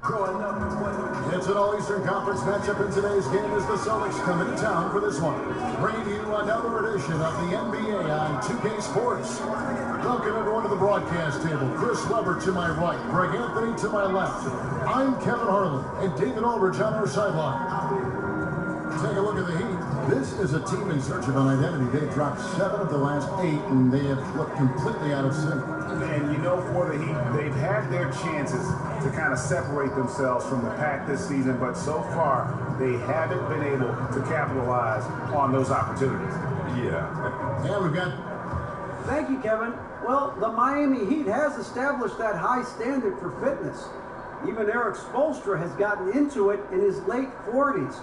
It's an All-Eastern Conference matchup in today's game as the Celtics come into town for this one. Bringing you another edition of the NBA on 2K Sports. Welcome everyone to the broadcast table. Chris Webber to my right, Greg Anthony to my left. I'm Kevin Harlan and David Aldridge on our sideline. Take a look at the Heat. This is a team in search of an identity. They've dropped 7 of the last 8, and they have looked completely out of sync. And you know, for the Heat, they've had their chances to kind of separate themselves from the pack this season, but so far, they haven't been able to capitalize on those opportunities. Yeah, we've got... Thank you, Kevin. Well, the Miami Heat has established that high standard for fitness. Even Eric Spoelstra has gotten into it in his late 40s.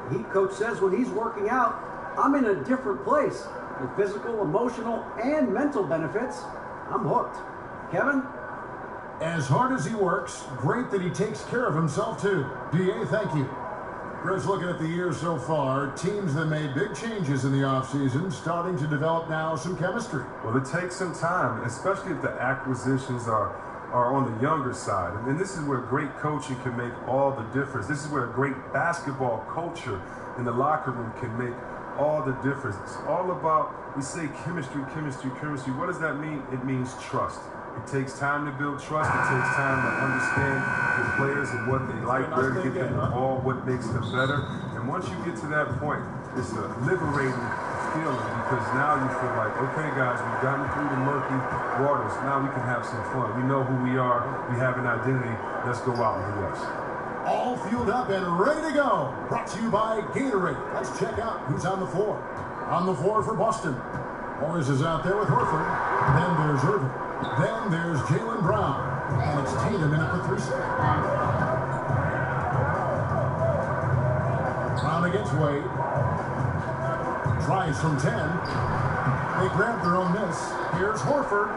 The Heat coach says when he's working out, I'm in a different place. With physical, emotional, and mental benefits, I'm hooked. Kevin? As hard as he works, great that he takes care of himself, too. DA, thank you. Chris, looking at the year so far, teams that made big changes in the offseason starting to develop now some chemistry. Well, it takes some time, especially if the acquisitions are on the younger side. And this is where great coaching can make all the difference. This is where a great basketball culture in the locker room can make all the difference. It's all about, we say chemistry, chemistry, chemistry. What does that mean? It means trust. It takes time to build trust. It takes time to understand the players and what they like, where to get them the ball, what makes them better. And once you get to that point, it's a liberating feeling because now you feel like, okay, guys, we've gotten through the murky waters. Now we can have some fun. We know who we are. We have an identity. Let's go out and do this. All fueled up and ready to go. Brought to you by Gatorade. Let's check out who's on the floor. On the floor for Boston. Morris is out there with Horford. Then there's Irving. Then there's Jaylen Brown. And it's Tatum in at the 3 spot. Brown against Wade. Tries from 10. They grab their own miss. Here's Horford.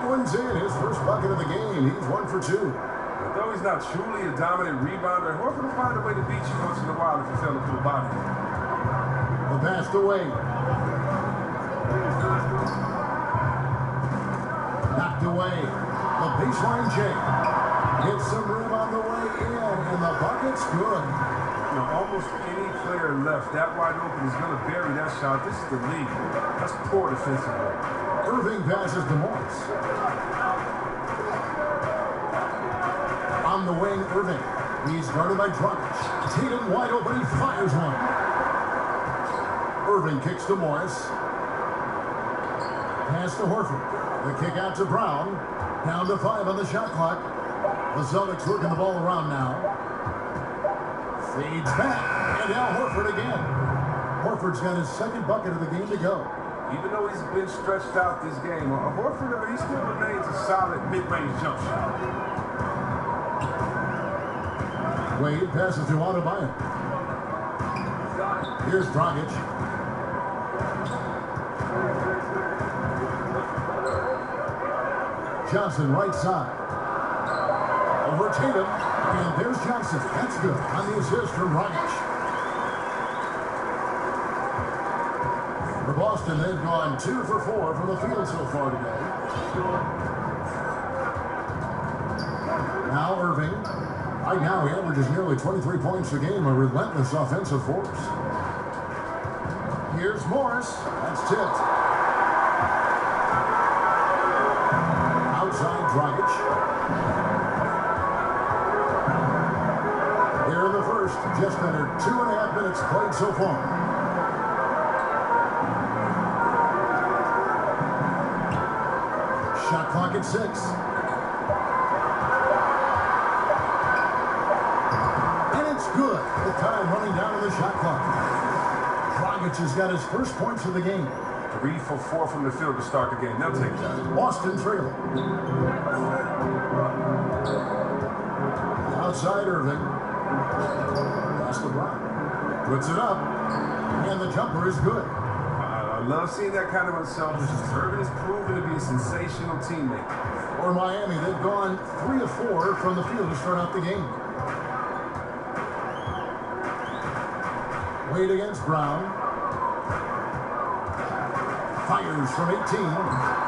One's in his first bucket of the game. He's 1 for 2. Though he's not truly a dominant rebounder, Horford will find a way to beat you once in a while if you fail to put a body. The pass away. Knocked away. The baseline J. Gets some room on the way in, and the bucket's good. You know, almost any player left that wide open is going to bury that shot. This is the league. That's poor defensive work. Irving passes to Morris. On the wing, Irving. He's guarded by Dragic. Tatum wide open. He fires one. Irving kicks to Morris. Pass to Horford. The kick out to Brown. Down to 5 on the shot clock. The Celtics working the ball around now. Fades back. And now Horford again. Horford's got his second bucket of the game to go. Even though he's been stretched out this game, Horford, he still remains a solid mid-range jump shot. Wade passes to Adebayo. Here's Dragic. Johnson right side. Over Tatum. And there's Johnson. That's good on the assist from Dragic. The ball Boston, they've gone 2 for 4 from the field so far today. Now Irving. Right now he averages nearly 23 points a game, a relentless offensive force. Here's Morris. That's tipped. Outside Dragic. Here in the first, just under 2.5 minutes played so far. Shot clock at 6. And it's good. The time running down to the shot clock. Dragic has got his first points of the game. 3 for 4 from the field to start the game. They'll take that. Boston trailing. Outside Irving. That's LeBron. Puts it up. And the jumper is good. I love seeing that kind of unselfishness. Irving has proven to be a sensational teammate. For Miami, they've gone 3 of 4 from the field to start out the game. Wade against Brown. Fires from 18.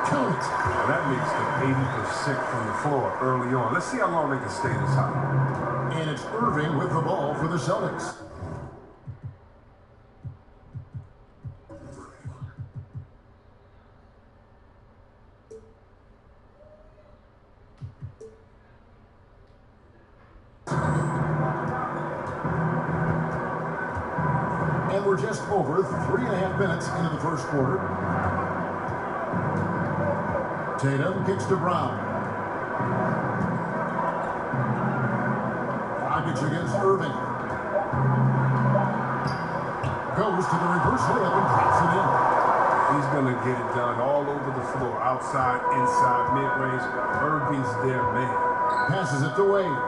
Count it. Now that makes them 80% from the floor early on. Let's see how long they can stay this high. And it's Irving with the ball for the Celtics. And we're just over 3.5 minutes into the first quarter. Tatum kicks to Brown. Dragic against Irving. Goes to the reverse layup and drops it in. He's going to get it done all over the floor. Outside, inside, mid-range. Irving's their man. Passes it to Wade.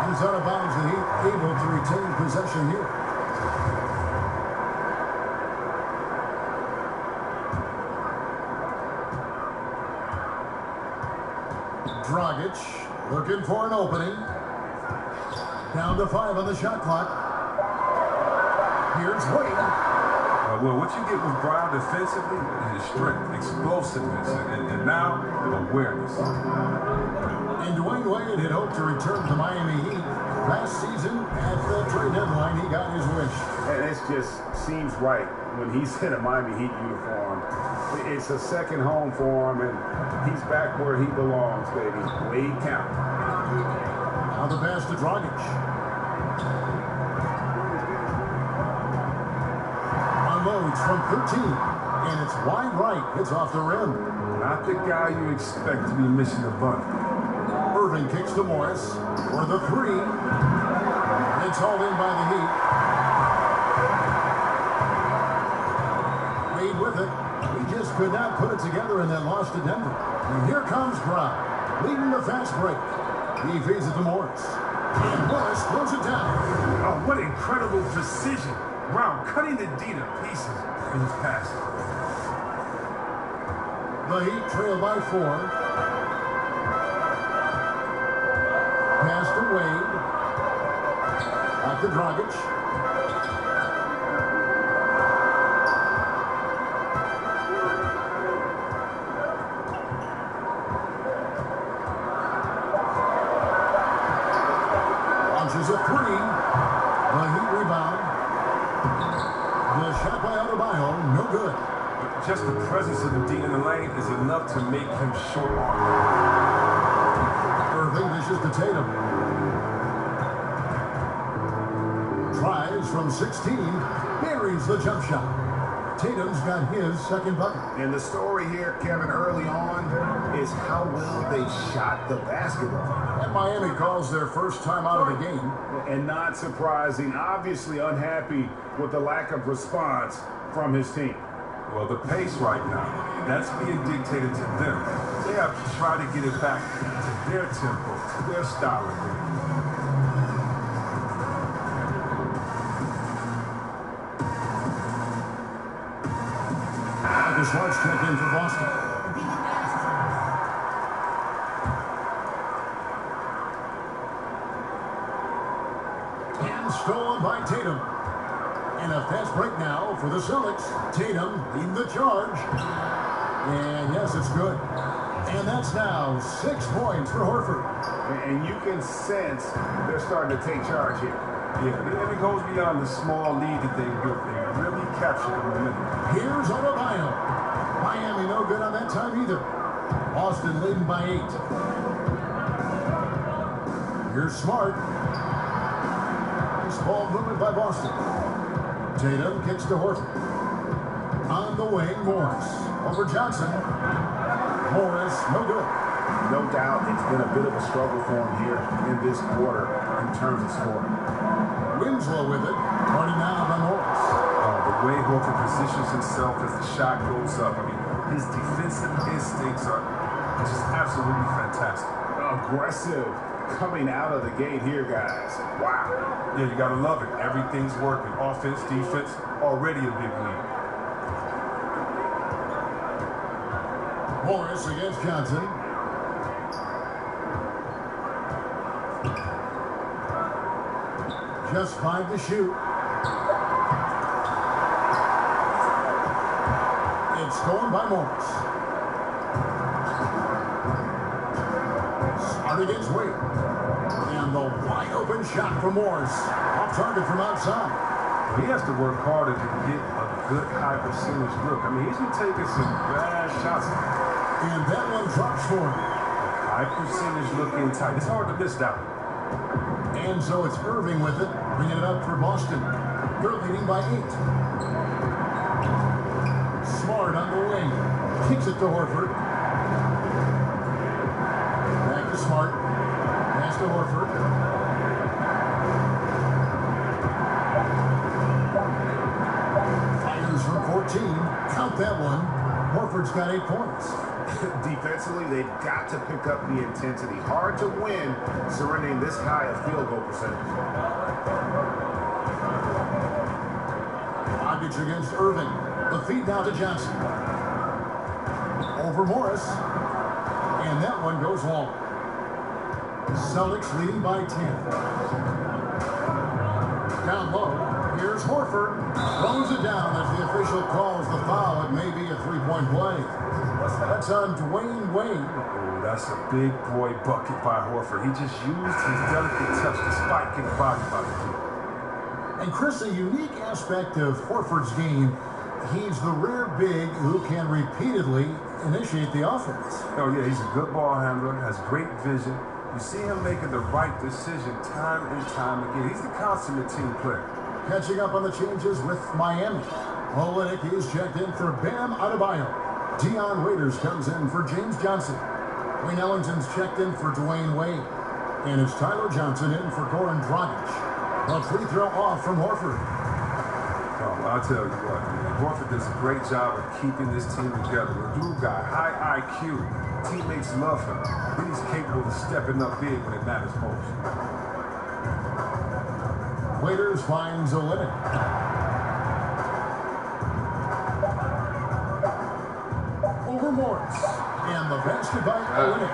He's out of bounds and he's able to retain possession here. Dragic looking for an opening. Down to 5 on the shot clock. Here's Wade. Well, what you get with Brown defensively is strength, explosiveness, and now awareness. And Dwayne Wade had hoped to return to Miami Heat. Last season, at the trade deadline, he got his wish. And it just seems right when he's in a Miami Heat uniform. It's a second home for him, and he's back where he belongs, baby. Wade count. Now the pass to Dragic. Unloads from 13, and it's wide right. It's off the rim. Not the guy you expect to be missing a bunt. Irving kicks to Morris for the 3. It's hauled in by the Heat. Wade with it. He just could not put it together in that loss to Denver. And here comes Brown, leading the fast break. He feeds it to Morris. And Morris throws it down. Oh, what incredible precision. Brown cutting the D to pieces in his pass. The Heat trail by 4. Pass to Wade. Back to Dragic. Launches a 3. The Heat rebound. The shot by Adebayo, no good. Just the presence of the D in the lane is enough to make him short on. Irving dishes to Tatum. Tries from 16, buries the jump shot. Tatum's got his second bucket. And the story here, Kevin, early on is how well they shot the basketball. And Miami calls their first time out of the game. And not surprising, obviously unhappy with the lack of response from his team. Well, the pace right now, that's being dictated to them. They have to try to get it back to their tempo, to their style of game. Marcus Smart's checked in for Boston. stolen by Tatum. And a fast break now for the Celtics. Tatum leading the charge. And yes, it's good. And that's now 6 points for Horford. And you can sense they're starting to take charge here. Yeah, and it goes beyond the small lead that they built. They really captured the momentum. Here's Adebayo. Miami no good on that time either. Boston leading by 8. Here's Smart. Nice ball movement by Boston. Tatum kicks to Horford. On the wing, Morris. Over Johnson. Morris, no good. No doubt it's been a bit of a struggle for him here in this quarter in terms of scoring. Winslow with it. Guarded now by Morris. The way Horford positions himself as the shot goes up. I mean, his defensive instincts are just absolutely fantastic. Aggressive coming out of the gate here, guys. Wow. Yeah, you got to love it. Everything's working. Offense, defense, already a big lead. Morris against Johnson. Just 5 to shoot. It's stolen by Morris. Smart against Wade. And the wide open shot from Morris. Off target from outside. He has to work harder to get a good high percentage look. I mean, he's been taking some bad shots. And that one drops for him. High percentage looking tight. It's hard to miss that one. And so it's Irving with it, bringing it up for Boston. They're leading by 8. Smart on the wing. Kicks it to Horford. Back to Smart. Pass to Horford. Fires from 14. Count that one. Horford's got 8 points. Defensively, they've got to pick up the intensity. Hard to win surrendering this high a field goal percentage. Dragic against Irving. The feed now to Johnson. Over Morris. And that one goes long. Celtics leading by 10. Down low. Here's Horford. Throws it down as the official calls the foul. It may be a 3-point play. That's on Dwayne Wade. Oh, that's a big boy bucket by Horford. He just used his delicate touch to spike in the body by the kid. And Chris, a unique aspect of Horford's game, he's the rare big who can repeatedly initiate the offense. Oh, yeah, he's a good ball handler, has great vision. You see him making the right decision time and time again. He's the consummate team player. Catching up on the changes with Miami. Olynyk is checked in for Bam Adebayo. Dion Waiters comes in for James Johnson. Wayne Ellington's checked in for Dwayne Wade. And it's Tyler Johnson in for Goran Dragic. A free throw off from Horford. Oh, I'll tell you what, Horford does a great job of keeping this team together. A blue guy, high IQ. Teammates love him. Then he's capable of stepping up big when it matters most. Waiters finds Olynyk. Over Morris. And the basket by Olynyk.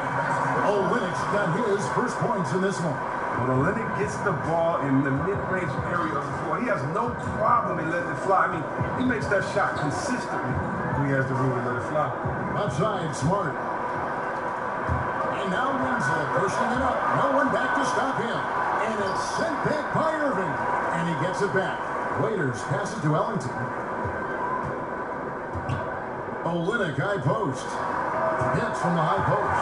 Olynyk's got his first points in this one. When Olynyk gets the ball in the mid-range area of the floor, he has no problem in letting it fly. I mean, he makes that shot consistently when he has the room to let it fly. Outside, Smart. And now Winslow pushing it up. No one back to stop him. And it's sent back by Irving. And he gets it back. Waiters pass it to Ellington. Olynyk, high post. Hits from the high post.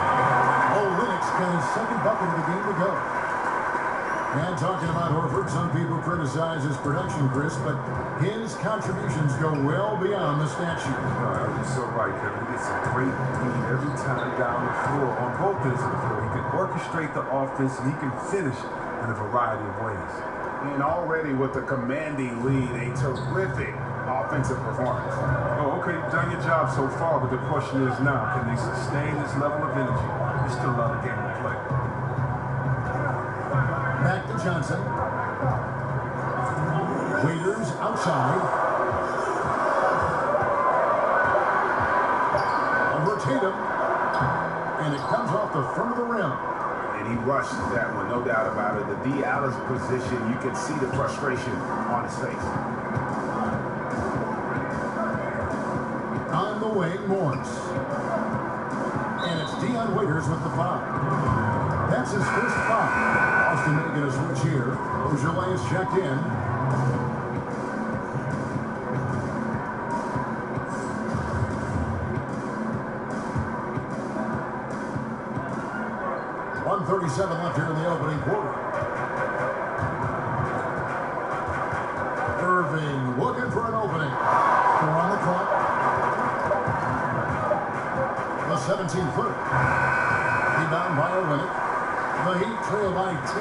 Olynyk's got his second bucket of the game to go. And talking about Horford, some people criticize his production, Chris, but his contributions go well beyond the stat sheet. You're so right, Kevin. He gets a great lead every time down the floor on both ends of the floor. He can orchestrate the offense, and he can finish in a variety of ways. And already with a commanding lead, a terrific offensive performance. Oh, okay, you've done your job so far, but the question is now, can they sustain this level of energy? There's still a lot of game to play. Back to Johnson. Waiters outside. Over Tatum. And it comes off the front of the rim. and he rushed that one, no doubt about it. The D out of position, you can see the frustration on his face. On the wing, Morris. And it's Dion Waiters with the foul. That's his first foul. Austin making a switch here. Ojale is checked in. .137 left here in the opening quarter. Irving looking for an opening. 4 on the clock. The 17-footer. Rebound by Olynyk. The Heat trail by 10.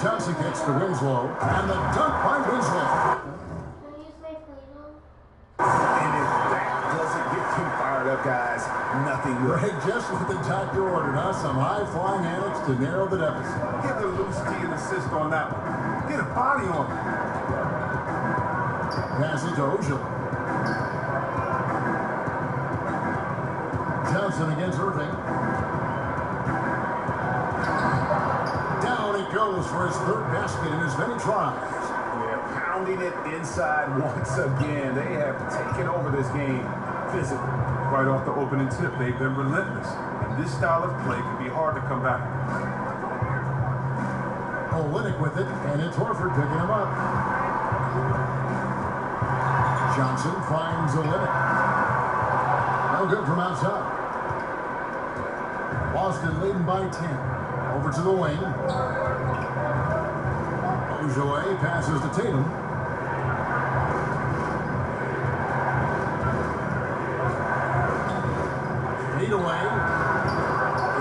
Johnson gets to Winslow. And the dunk by Winslow. And if that doesn't get too fired up, guys, nothing will. Greg, just what the doctor ordered, huh? Some high-flying antics to narrow the deficit. Get the loose D and assist on that one. Get a body on him. Pass it to Ojale. Johnson against Irving. Down it goes for his third basket in as many tries. Yeah, pounding it inside once again. They have taken over this game physically. Right off the opening tip, they've been relentless. And this style of play can be hard to come back. Olynyk with it, and it's Horford picking him up. Johnson finds Olynyk. No good from outside. Boston leading by 10. Over to the wing. Ojale passes to Tatum. Lead away.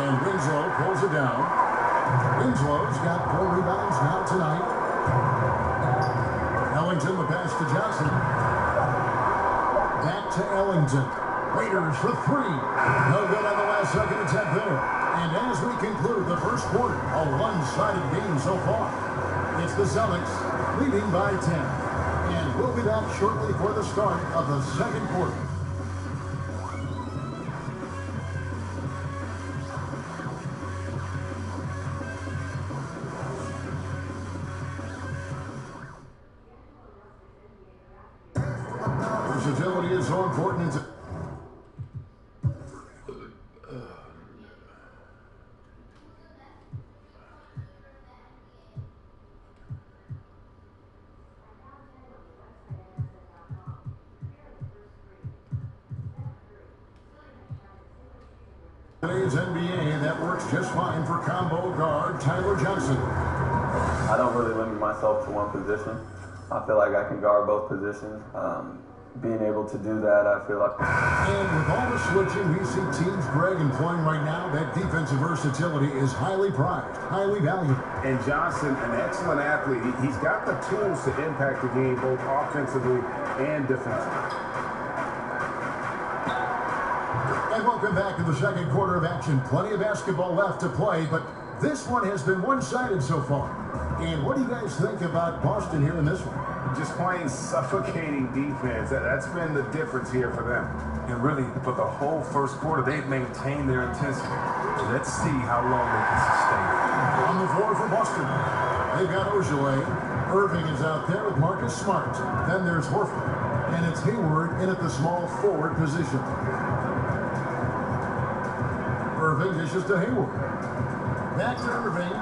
And Winslow pulls it down. Winslow's got 4 rebounds now tonight. Ellington the pass to Johnson. Back to Ellington. Raiders for 3. No good on the last second attempt there. And as we conclude the first quarter, a one-sided game so far. It's the Celtics leading by 10. And we'll be back shortly for the start of the second quarter. Versatility is so important. Today's NBA, that works just fine for combo guard Tyler Johnson. I don't really limit myself to one position. I feel like I can guard both positions. Being able to do that, I feel like. And with all the switching we see teams, Greg, employing right now, that defensive versatility is highly prized, highly valuable. And Johnson, an excellent athlete. He's got the tools to impact the game both offensively and defensively. And welcome back to the second quarter of action. Plenty of basketball left to play, but this one has been one-sided so far. And what do you guys think about Boston here in this one? Just playing suffocating defense. That's been the difference here for them. And really, for the whole first quarter, they've maintained their intensity. Let's see how long they can sustain it. On the floor for Boston, they've got Ojale. Irving is out there with Marcus Smart. Then there's Horford. And it's Hayward in at the small forward position. Irving dishes to Hayward. Back to Irving.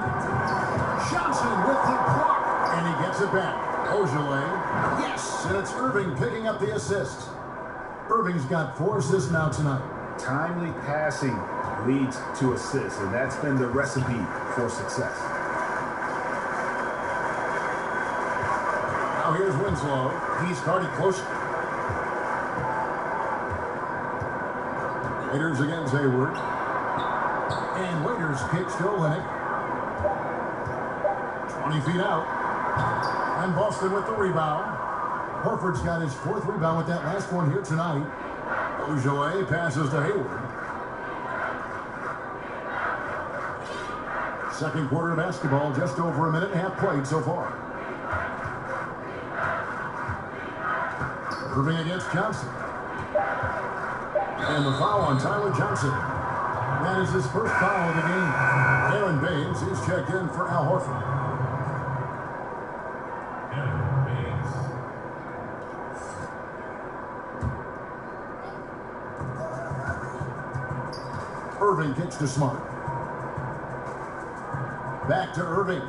Johnson with the block. And he gets it back. Ojale. Yes! And it's Irving picking up the assist. Irving's got 4 assists now tonight. Timely passing leads to assists, and that's been the recipe for success. Now here's Winslow. He's guarded close. Waiters against Hayward. And Waiters kicks to Olynyk. 20 feet out. And Boston with the rebound. Horford's got his 4th rebound with that last one here tonight. Ojale passes to Hayward. Second quarter of basketball, just over a minute and a half played so far. Irving against Johnson. And the foul on Tyler Johnson. That is his first foul of the game. Aaron Baines, he's checked in for Al Horford. Irving kicks to Smart. Back to Irving.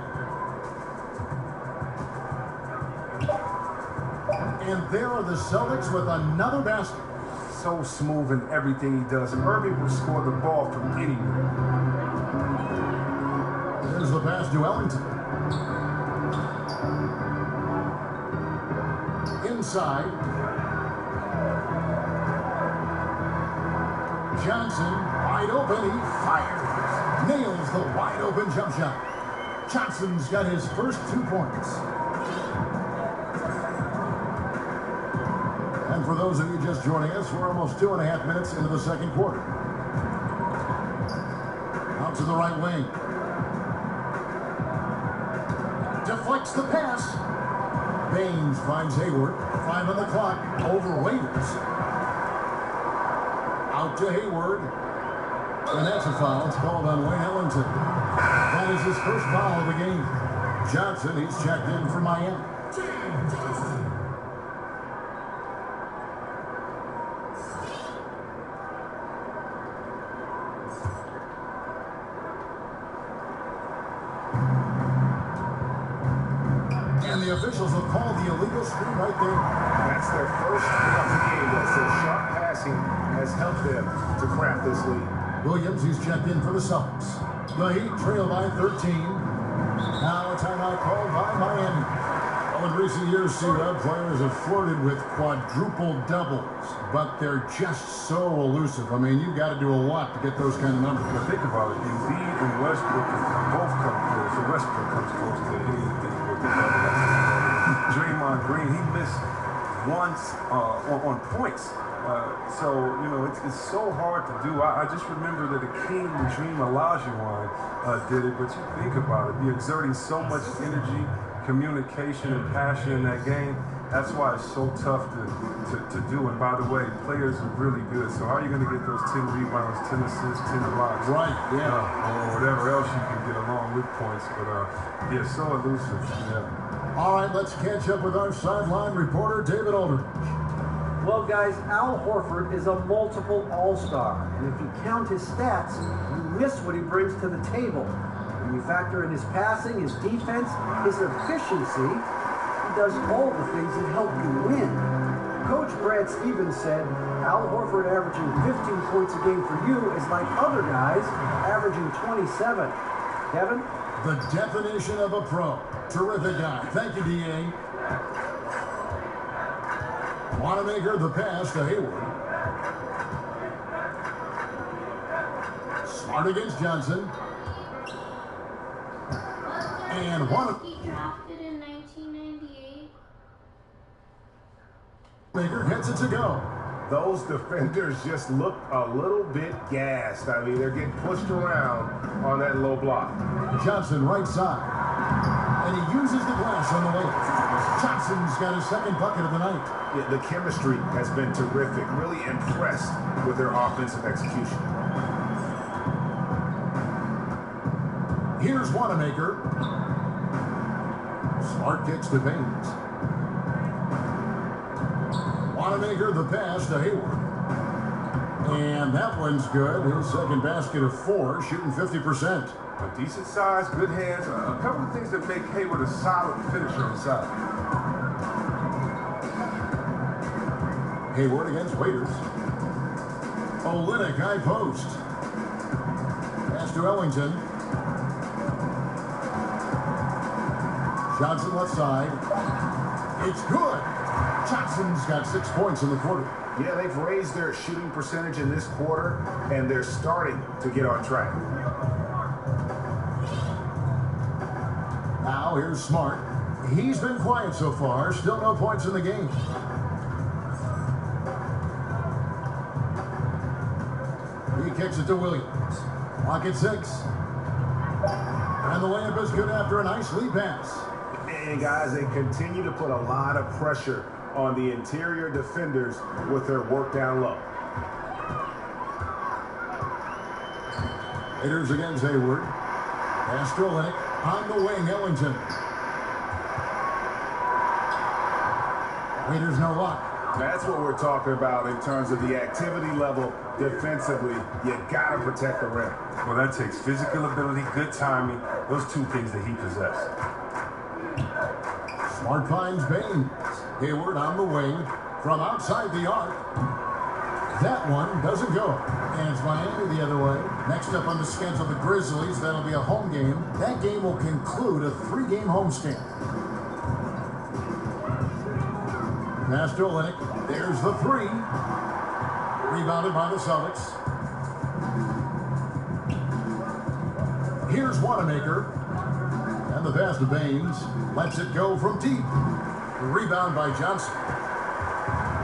And there are the Celtics with another basket. So smooth in everything he does. Irving will score the ball from anywhere. There's the pass to Ellington. Inside. Johnson, wide open, he fires. Nails the wide open jump shot. Johnson's got his first 2 points. And for those of you just joining us, we're almost 2.5 minutes into the second quarter. Out to the right wing. Deflects the pass. Baines finds Hayward. 5 on the clock. Over Waiters. Out to Hayward. And that's a foul. It's called on Wayne Ellington. That is his first foul of the game. Johnson, he's checked in for Miami. And the officials have called the illegal screen right there. That's their first play of the game. That's their sharp passing has helped them to craft this lead. Williams, he's checked in for the Celtics. The Heat trail by 13. Now a timeout called by Miami. Oh, in recent years, C-Web players have flirted with quadruple doubles, but they're just so elusive. I mean, you've got to do a lot to get those kind of numbers. But think about it. Embiid and Westbrook both come close. So Westbrook comes close to anything with the double. Draymond Green, he missed once on points. So, you know, it's so hard to do. I just remember that the King Dream Olajuwon did it, but you think about it. You're exerting so much energy, communication, and passion in that game. That's why it's so tough to do. And by the way, players are really good. So how are you going to get those 10 rebounds, 10 assists, 10 blocks? Right, yeah. Or whatever else you can get along with points. But, yeah, so elusive. Yeah. All right, let's catch up with our sideline reporter, David Aldridge. Well, guys, Al Horford is a multiple all-star. And if you count his stats, you miss what he brings to the table. When you factor in his passing, his defense, his efficiency, he does all the things that help you win. Coach Brad Stevens said, Al Horford averaging 15 points a game for you is like other guys averaging 27. Kevin? The definition of a pro. Terrific guy. Thank you, D.A. Wanamaker, the pass to Hayward. Smart against Johnson. And He drafted in 1998. Wanamaker gets it to go. Those defenders just look a little bit gassed. I mean, they're getting pushed around on that low block. Johnson right side. And he uses the glass on the way. Johnson's got his second bucket of the night. Yeah, the chemistry has been terrific. Really impressed with their offensive execution. Here's Wanamaker. Smart kicks to Baines. Wanamaker, the pass to Hayward. And that one's good. His second basket of 4, shooting 50%. A decent size, good hands, a couple of things that make Hayward a solid finisher inside. Hayward against Waiters. Olynyk, high post. Pass to Ellington. Johnson left side. It's good. Johnson's got 6 points in the quarter. Yeah, they've raised their shooting percentage in this quarter, and they're starting to get on track. Now here's Smart. He's been quiet so far. Still no points in the game. He kicks it to Williams. Clock at 6. And the layup is good after a nice lead pass. And guys, they continue to put a lot of pressure on the interior defenders with their work down low. Raiders against Hayward. Pass to Olynyk. On the wing, Ellington. Raiders no luck. That's what we're talking about in terms of the activity level defensively. You got to protect the rim. Well, that takes physical ability, good timing, those two things that he possessed. Smart finds Baines. Hayward on the wing from outside the arc. That one doesn't go. And it's Miami the other way. Next up on the schedule, the Grizzlies. That'll be a home game. That game will conclude a 3-game homestand. Pass to Olynyk. There's the 3. Rebounded by the Celtics. Here's Wanamaker. And the pass to Baines. Lets it go from deep. Rebound by Johnson.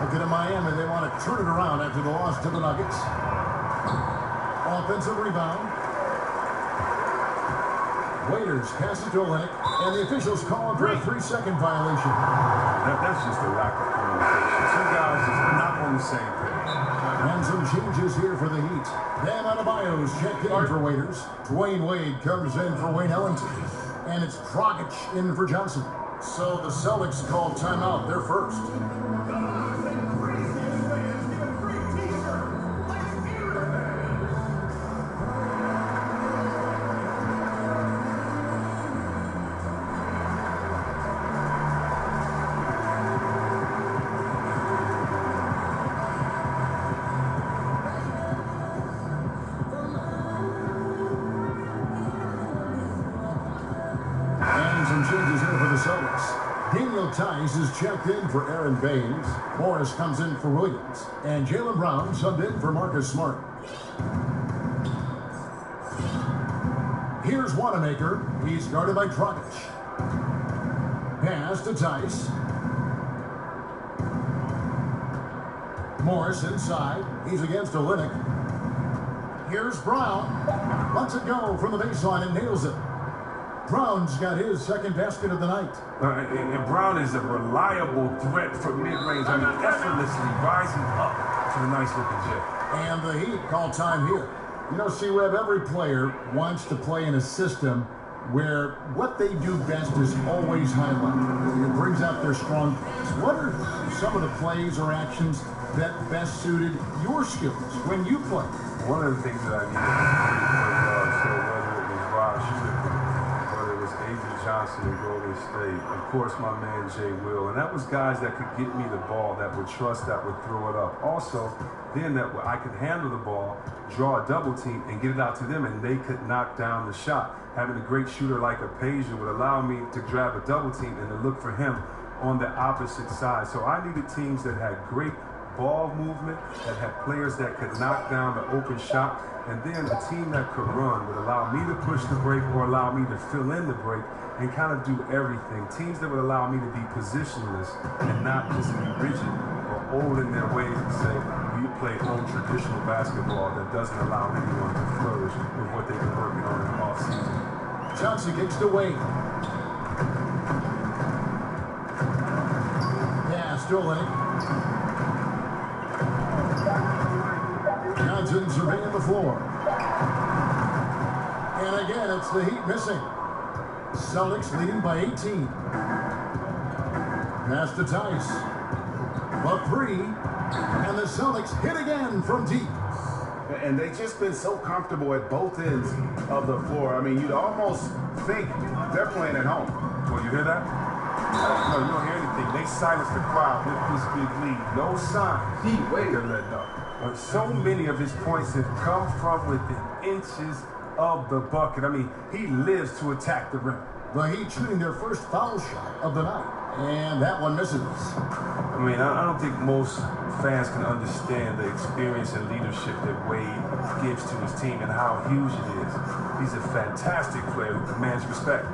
Looking at Miami, they want to turn it around after the loss to the Nuggets. Offensive rebound. Waiters pass it to Olynyk, and the officials call for a 3-second violation. That's just a lack of communication. Two guys just not on the same page. And some changes here for the Heat. Bam Adebayo's checked in for Waiters. Dwayne Wade comes in for Wayne Ellington. And it's Dragic in for Johnson. So the Celtics call timeout. They're first. Changes in for the Celtics. Daniel Tice is checked in for Aaron Baines. Morris comes in for Williams. And Jaylen Brown subbed in for Marcus Smart. Here's Wanamaker. He's guarded by Dragic. Pass to Tice. Morris inside. He's against Olynyk. Here's Brown. Lets it go from the baseline and nails it. Brown's got his second basket of the night. And Brown is a reliable threat from mid-range. I mean, effortlessly rising up to a nice-looking jet. And the Heat call time here. You know, C-Web, every player wants to play in a system where what they do best is always highlighted. It brings out their strong points. What are some of the plays or actions that best suited your skills when you play? One of the things that I needed was so whether it was Rod Strickland, Johnson in Golden State, of course my man Jay Will, and that was guys that could get me the ball, that would trust, that would throw it up. Also, then that I could handle the ball, draw a double team, and get it out to them, and they could knock down the shot. Having a great shooter like Apasia would allow me to grab a double team and to look for him on the opposite side. So I needed teams that had great ball movement, that had players that could knock down the open shot, and then a team that could run would allow me to push the break or allow me to fill in the break and kind of do everything. Teams that would allow me to be positionless and not just be rigid or old in their ways and say, we play old traditional basketball that doesn't allow anyone to flourish with what they've been working on in the offseason. Johnson kicks to Wade. Yeah, still Olynyk. Johnson surveying the floor. And again, it's the Heat missing. Celtics leading by 18. Pass to Tice. The 3. And the Celtics hit again from deep. And they've just been so comfortable at both ends of the floor. I mean, you'd almost think they're playing at home. Well, you hear that? No, you don't hear anything. They silenced the crowd with this big lead. No sign. They're letting up. So many of his points have come from within inches of the bucket. I mean, he lives to attack the rim. The Heat shooting their first foul shot of the night. And that one misses. I mean, I don't think most fans can understand the experience and leadership that Wade gives to his team and how huge it is. He's a fantastic player who commands respect.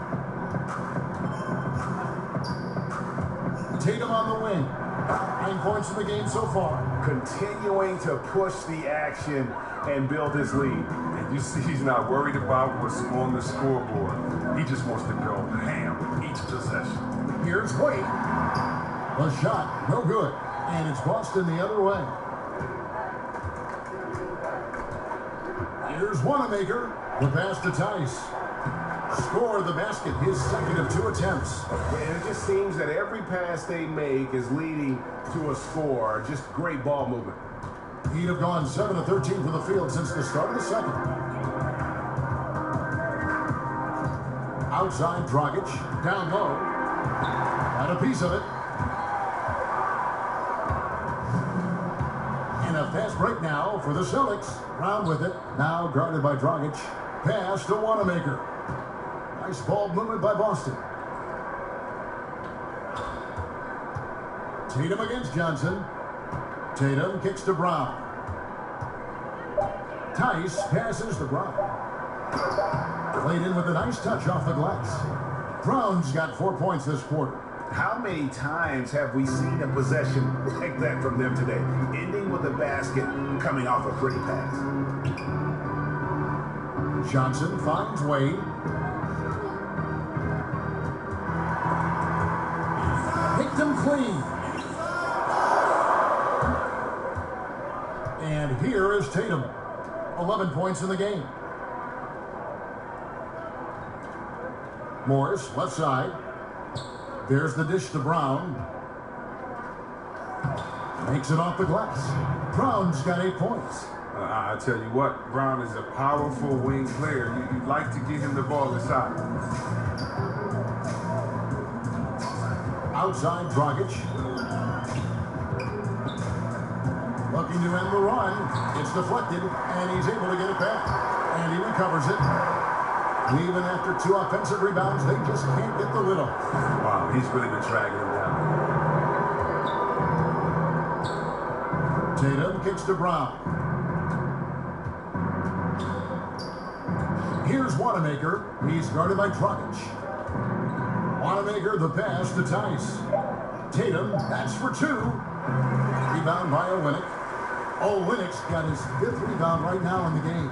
Tatum on the wing. 9 points in the game so far. Continuing to push the action and build his lead. And you see he's not worried about what's on the scoreboard. He just wants to go ham each possession. Here's Wade. The shot, no good. And it's Boston the other way. Here's Wanamaker. The pass to Tice. Score the basket, his second of 2 attempts. And it just seems that every pass they make is leading to a score. Just great ball movement. He'd have gone 7 of 13 from the field since the start of the second. Outside Dragic, down low. Got a piece of it. And a fast break now for the Celtics. Brown with it, now guarded by Dragic. Pass to Wanamaker. Nice ball movement by Boston. Tatum against Johnson. Tatum kicks to Brown. Tice passes to Brown. Played in with a nice touch off the glass. Brown's got 4 points this quarter. How many times have we seen a possession like that from them today? Ending with a basket, coming off a pretty pass. Johnson finds Wade. Picked him clean. And here is Tatum. 11 points in the game. Morris, left side. There's the dish to Brown. Makes it off the glass. Brown's got 8 points. I tell you what, Brown is a powerful wing player. You'd like to get him the ball inside. Outside Dragic. Looking to end the run. It's deflected, and he's able to get it back. And he recovers it. Even after 2 offensive rebounds, they just can't get the lid off. Wow, he's really been dragging him down. Tatum kicks to Brown. Here's Wanamaker. He's guarded by Dragic. Wanamaker, the pass to Tice. Tatum, that's for 2. Rebound by Olynyk. Olynyk's got his 5th rebound right now in the game.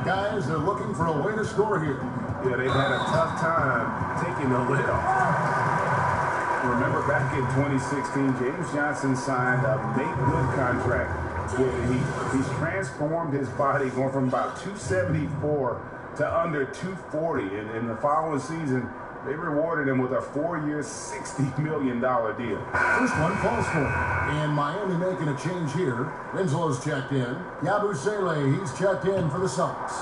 Guys, they're looking for a way to score here. Yeah, they've had a tough time taking the lid off. Remember back in 2016, James Johnson signed a make-good contract with the Heat. He's transformed his body, going from about 274 to under 240. And in the following season, they rewarded him with a 4-year, $60 million deal. First one falls for him. And Miami making a change here. Winslow's checked in. Yabusele, he's checked in for the Celtics.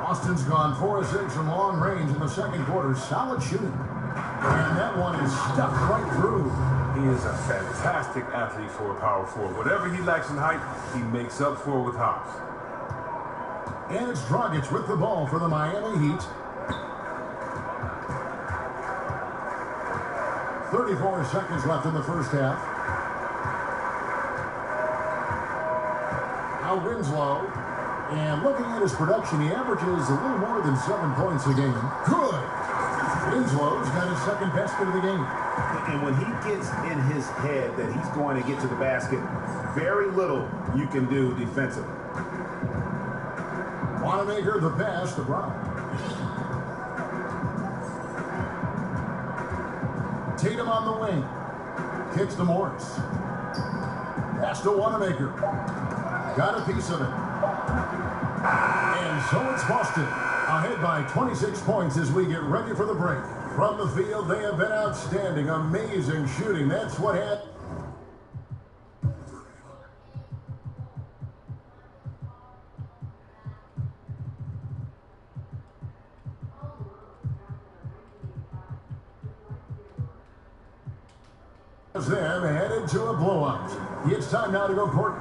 Austin's gone 4 of 6 from long range in the second quarter. Solid shooting. And that one is stuck right through. He is a fantastic athlete for a power forward. Whatever he lacks in height, he makes up for with hops. And it's Dragic with the ball for the Miami Heat. 34 seconds left in the first half. Now Winslow. And looking at his production, he averages a little more than 7 points a game. Good. Winslow's got his second basket of the game. And when he gets in his head that he's going to get to the basket, very little you can do defensively. Wanamaker, the pass to Brown. Tatum on the wing. Kicks to Morris. Pass to Wanamaker. Got a piece of it. And so it's Boston. Ahead by 26 points as we get ready for the break. From the field, they have been outstanding. Amazing shooting. That's what had. Them headed to a blowout. It's time now to go court.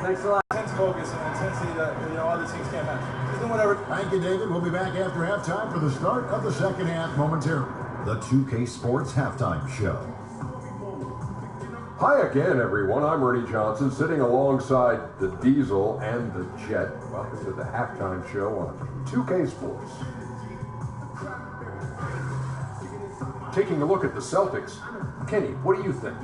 Thanks a lot. Intense focus and intensity that other teams can't match. Just doing whatever. Thank you, David. We'll be back after halftime for the start of the second half momentarily. The 2K Sports Halftime Show. Hi again, everyone. I'm Ernie Johnson, sitting alongside the Diesel and the Jet. Welcome to the halftime show on 2K Sports. Taking a look at the Celtics, Kenny, what do you think?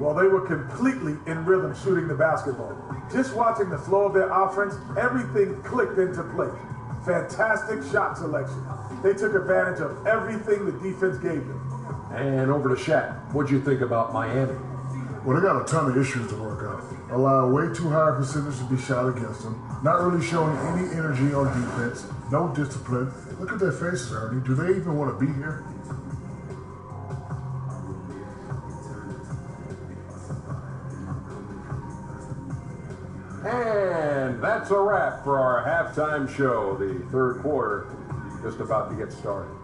Well, they were completely in rhythm shooting the basketball. Just watching the flow of their offense, everything clicked into place. Fantastic shot selection. They took advantage of everything the defense gave them. And over to Shaq. What'd you think about Miami? Well, they got a ton of issues to work out. Allow way too high a percentage to be shot against them. Not really showing any energy on defense. No discipline. Look at their faces, Ernie. Do they even want to be here? And that's a wrap for our halftime show. The third quarter just about to get started.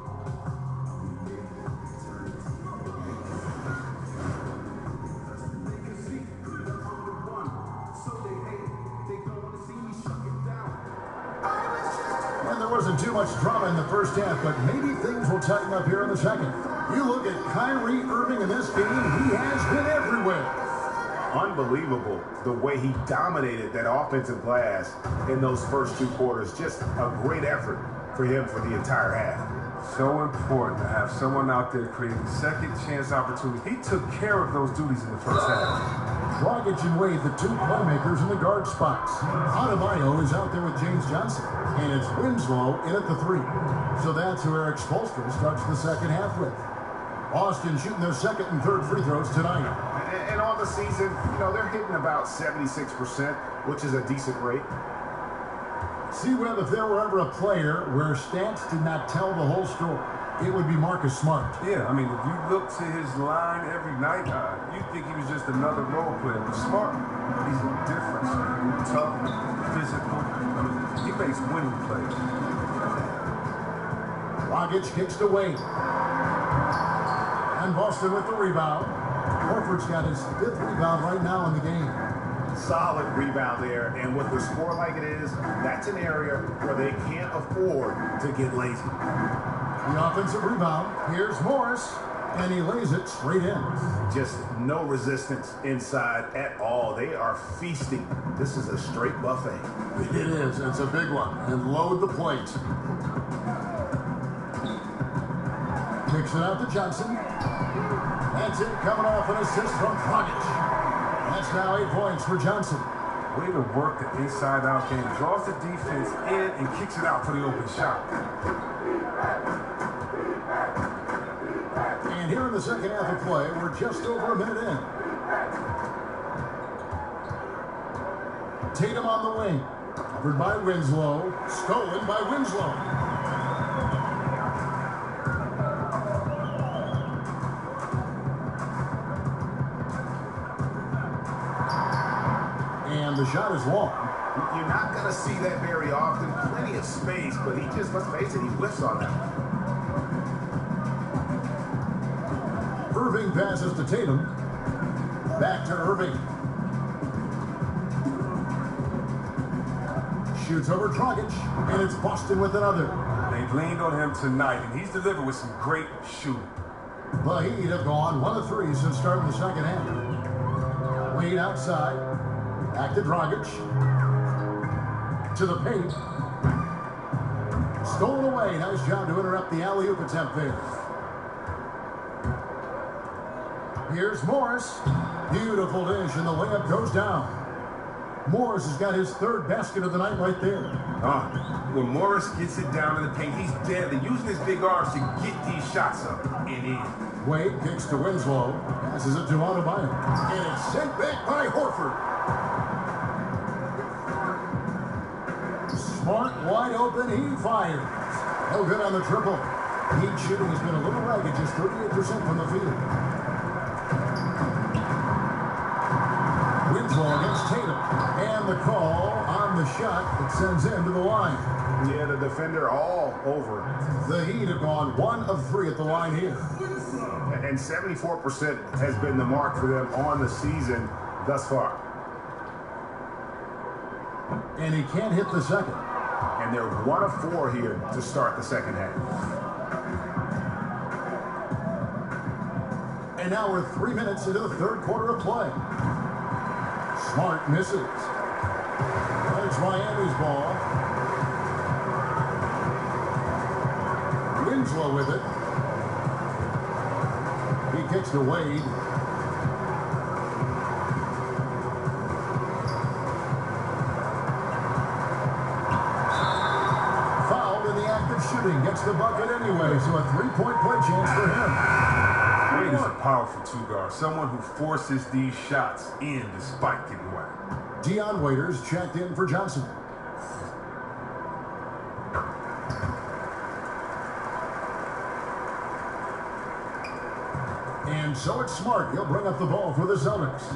And there wasn't too much drama in the first half, but maybe things will tighten up here in the second. You look at Kyrie Irving in this game, he has been everywhere. Unbelievable the way he dominated that offensive glass in those first two quarters. Just a great effort for him for the entire half. So important to have someone out there creating second chance opportunities. He took care of those duties in the first half. Dragic and Wade, the two playmakers in the guard spots. Adebayo is out there with James Johnson, and it's Winslow in at the 3. So that's who Eric Spoelstra starts the second half with. Boston shooting their second and third free throws tonight. And on the season, they're hitting about 76%, which is a decent rate. See, Webb, if there were ever a player where stats did not tell the whole story, it would be Marcus Smart. Yeah, I mean, if you look to his line every night, you'd think he was just another role player. But Smart, he's a difference. Tough, physical. I mean, he makes winning plays. Dragic kicks to Wade. And Boston with the rebound. Horford's got his 5th rebound right now in the game. Solid rebound there, and with the score like it is, that's an area where they can't afford to get lazy. The offensive rebound. Here's Morris, and he lays it straight in. Just no resistance inside at all. They are feasting. This is a straight buffet. It is. It's a big one. And load the plate. Kicks it out to Johnson. That's it, coming off an assist from Dragic. That's now 8 points for Johnson. Way to work the inside-out game. Draws the defense in and kicks it out for the open shot. And here in the second half of play, we're just over a minute in. Tatum on the wing. Covered by Winslow. Stolen by Winslow. The shot is long. You're not going to see that very often. Plenty of space, but he just, let's face it, he whiffs on that. Irving passes to Tatum. Back to Irving. Shoots over Dragic, and it's Boston with another. They've leaned on him tonight, and he's delivered with some great shooting. The Heat have gone 1 of 3 since starting the second half. Wade outside. Back to Dragic. To the paint. Stolen away. Nice job to interrupt the alley-oop attempt there. Here's Morris. Beautiful dish, and the layup goes down. Morris has got his 3rd basket of the night right there. When Morris gets it down in the paint, he's deadly, using his big arms to get these shots up and in. Wade kicks to Winslow. Passes it to Adebayo. And it's sent back by Horford. Smart wide open, he fires. No good on the triple. Heat shooting has been a little ragged, just 38% from the field. Winslow against Tatum. And the call on the shot that sends him to the line. Yeah, the defender all over. The Heat have gone 1 of 3 at the line here. And 74% has been the mark for them on the season thus far. And he can't hit the second. And they're 1 of 4 here to start the second half. And now we're 3 minutes into the third quarter of play. Smart misses. There's Miami's ball. Winslow with it. He kicks to Wade. Fouled in the act of shooting. Gets the bucket anyway, so a 3-point play chance for him. Wade is a powerful two-guard, someone who forces these shots in despite getting whacked. Dion Waiters checked in for Johnson. And so it's Smart. He'll bring up the ball for the Celtics.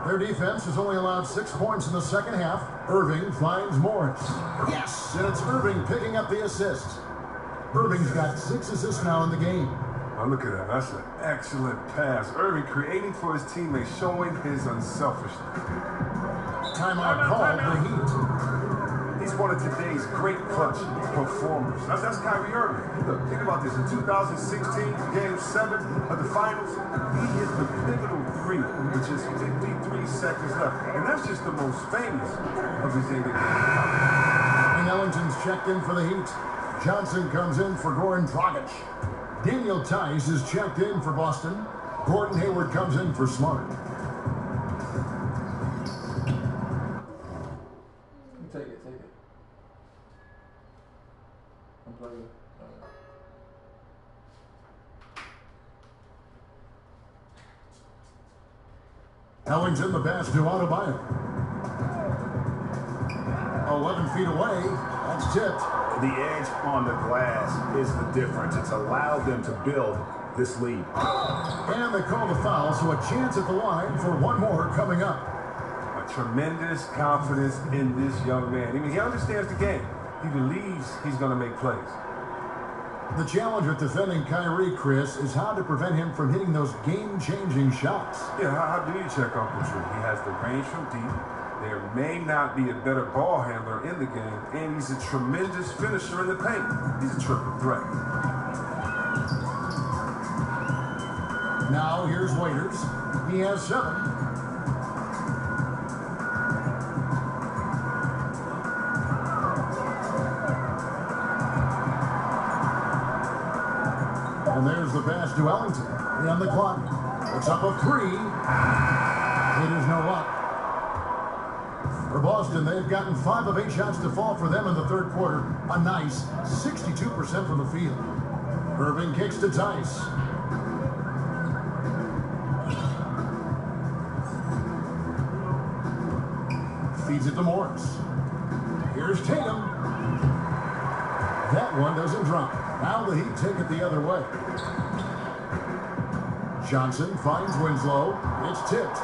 Their defense has only allowed 6 points in the second half. Irving finds Morris. Yes, and it's Irving picking up the assist. Irving's got 6 assists now in the game. Oh, look at that. That's an excellent pass. Irving creating for his teammates, showing his unselfishness. Timeout called the Heat. He's one of today's great clutch performers. That's Kyrie Irving. Look, think about this. In 2016, Game 7 of the Finals, he hit the pivotal three with just 53 seconds left. And that's just the most famous of his NBA games. And Ellington's checked in for the Heat. Johnson comes in for Goran Dragic. Daniel Tice is checked in for Boston. Gordon Hayward comes in for Smart. Take it. Unplug it. Ellington, the pass to Adebayo. 11 feet away. That's tipped. The edge on the glass is the difference. It's allowed them to build this lead. And they call the foul, so a chance at the line for one more coming up. A tremendous confidence in this young man. I mean, he understands the game. He believes he's going to make plays. The challenge with defending Kyrie, Chris, is how to prevent him from hitting those game-changing shots. Yeah, how do you check Uncle Drew? He has the range from deep. There may not be a better ball handler in the game, and he's a tremendous finisher in the paint. He's a triple threat. Now here's Waiters. He has 7. And there's the pass to Ellington. And the clock. It's up a 3. It is no luck. For Boston, they've gotten 5 of 8 shots to fall for them in the third quarter. A nice 62% from the field. Irving kicks to Tice. Feeds it to Morris. Here's Tatum. That one doesn't drop. Now the Heat take it the other way. Johnson finds Winslow. It's tipped.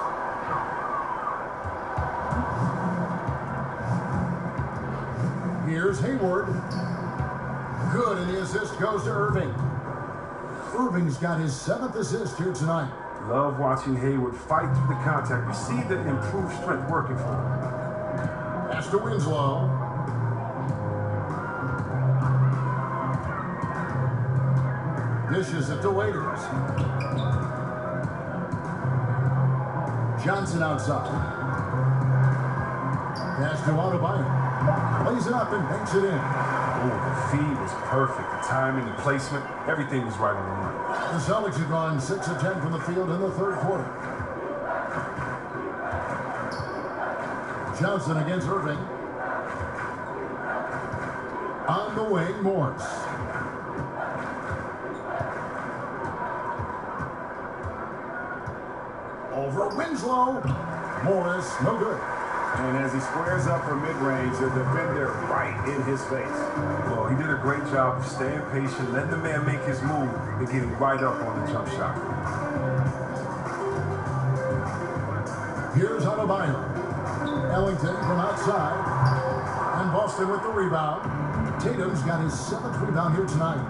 Here's Hayward. Good, and the assist goes to Irving. Irving's got his 7th assist here tonight. Love watching Hayward fight through the contact. You see the improved strength working for him. Pass to Winslow. Dishes it to Waiters. Johnson outside. Pass to Adebayo. Lays it up and banks it in. Oh, the feed was perfect. The timing, the placement, everything was right on the money. The Celtics have gone 6 of 10 from the field in the third quarter. Johnson against Irving. On the wing, Morris. Over Winslow. Morris, no good. And as he squares up for mid-range, the defender right in his face. Well, he did a great job of staying patient, letting the man make his move, and getting right up on the jump shot. Here's Adebayo. Ellington from outside. And Boston with the rebound. Tatum's got his 7th rebound here tonight.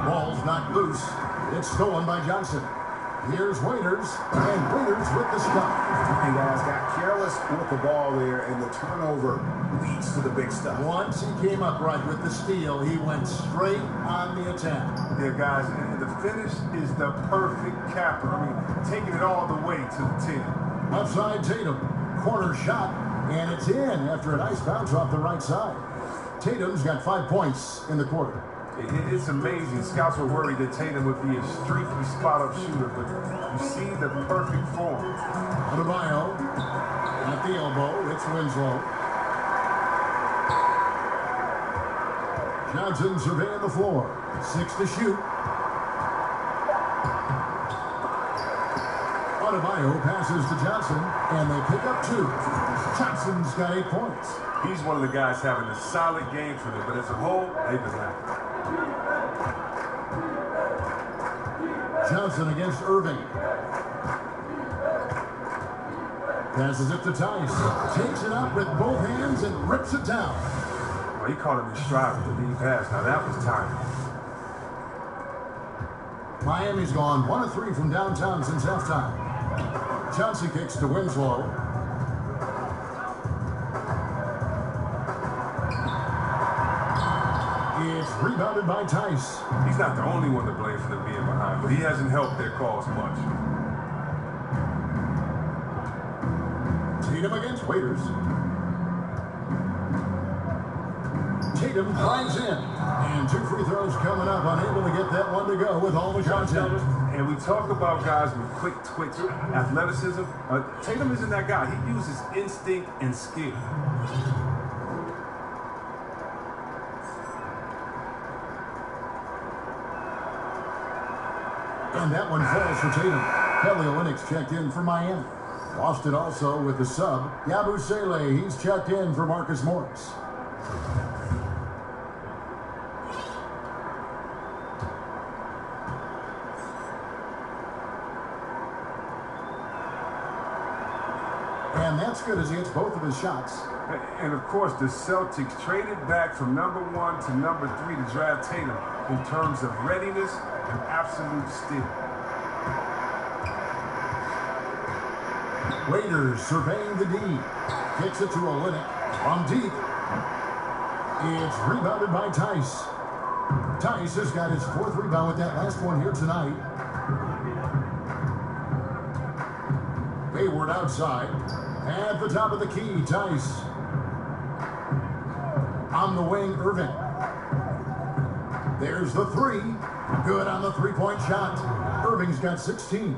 Ball's knocked loose. It's stolen by Johnson. Here's Waiters, and Waiters with the stop. And guys got careless with the ball there, and the turnover leads to the big stuff. Once he came upright with the steal, he went straight on the attack. Yeah, guys, and the finish is the perfect capper. I mean, taking it all the way to the 10. Outside Tatum, corner shot, and it's in after a nice bounce off the right side. Tatum's got 5 points in the quarter. It's amazing. Scouts were worried that Tatum would be a streaky spot-up shooter, but you see the perfect form. Adebayo at the elbow. It's Winslow. Johnson surveying the floor. 6 to shoot. Adebayo passes to Johnson, and they pick up 2. Johnson's got 8 points. He's one of the guys having a solid game for them, but as a whole, they've been lacking. Johnson against Irving. Passes it to Tice. Takes it up with both hands and rips it down. Well, he caught him in stride with the lead pass. Now that was timely. Miami's gone 1 of 3 from downtown since halftime. Chauncey kicks to Winslow. It's rebounded by Tice. He's not the only one to blame for them being behind, but he hasn't helped their cause much. Tatum against Waiters. Tatum climbs in. And 2 free throws coming up. Unable to get that one to go with all the contact. And we talk about guys with quick twitch athleticism. Tatum isn't that guy. He uses instinct and skill. And that one falls for Tatum. Kelly Olynyk's checked in for Miami. Boston also with the sub. Yabusele, he's checked in for Marcus Morris. And that's good as he hits both of his shots. And of course, the Celtics traded back from number 1 to number 3 to draft Tatum in terms of readiness and absolute steal. Waiters surveying the D. Kicks it to Olynyk from deep. It's rebounded by Tice. Tice has got his 4th rebound with that last one here tonight. Hayward outside. At the top of the key, Tice. On the wing, Irving. There's the 3. Good on the 3-point shot. Irving's got 16.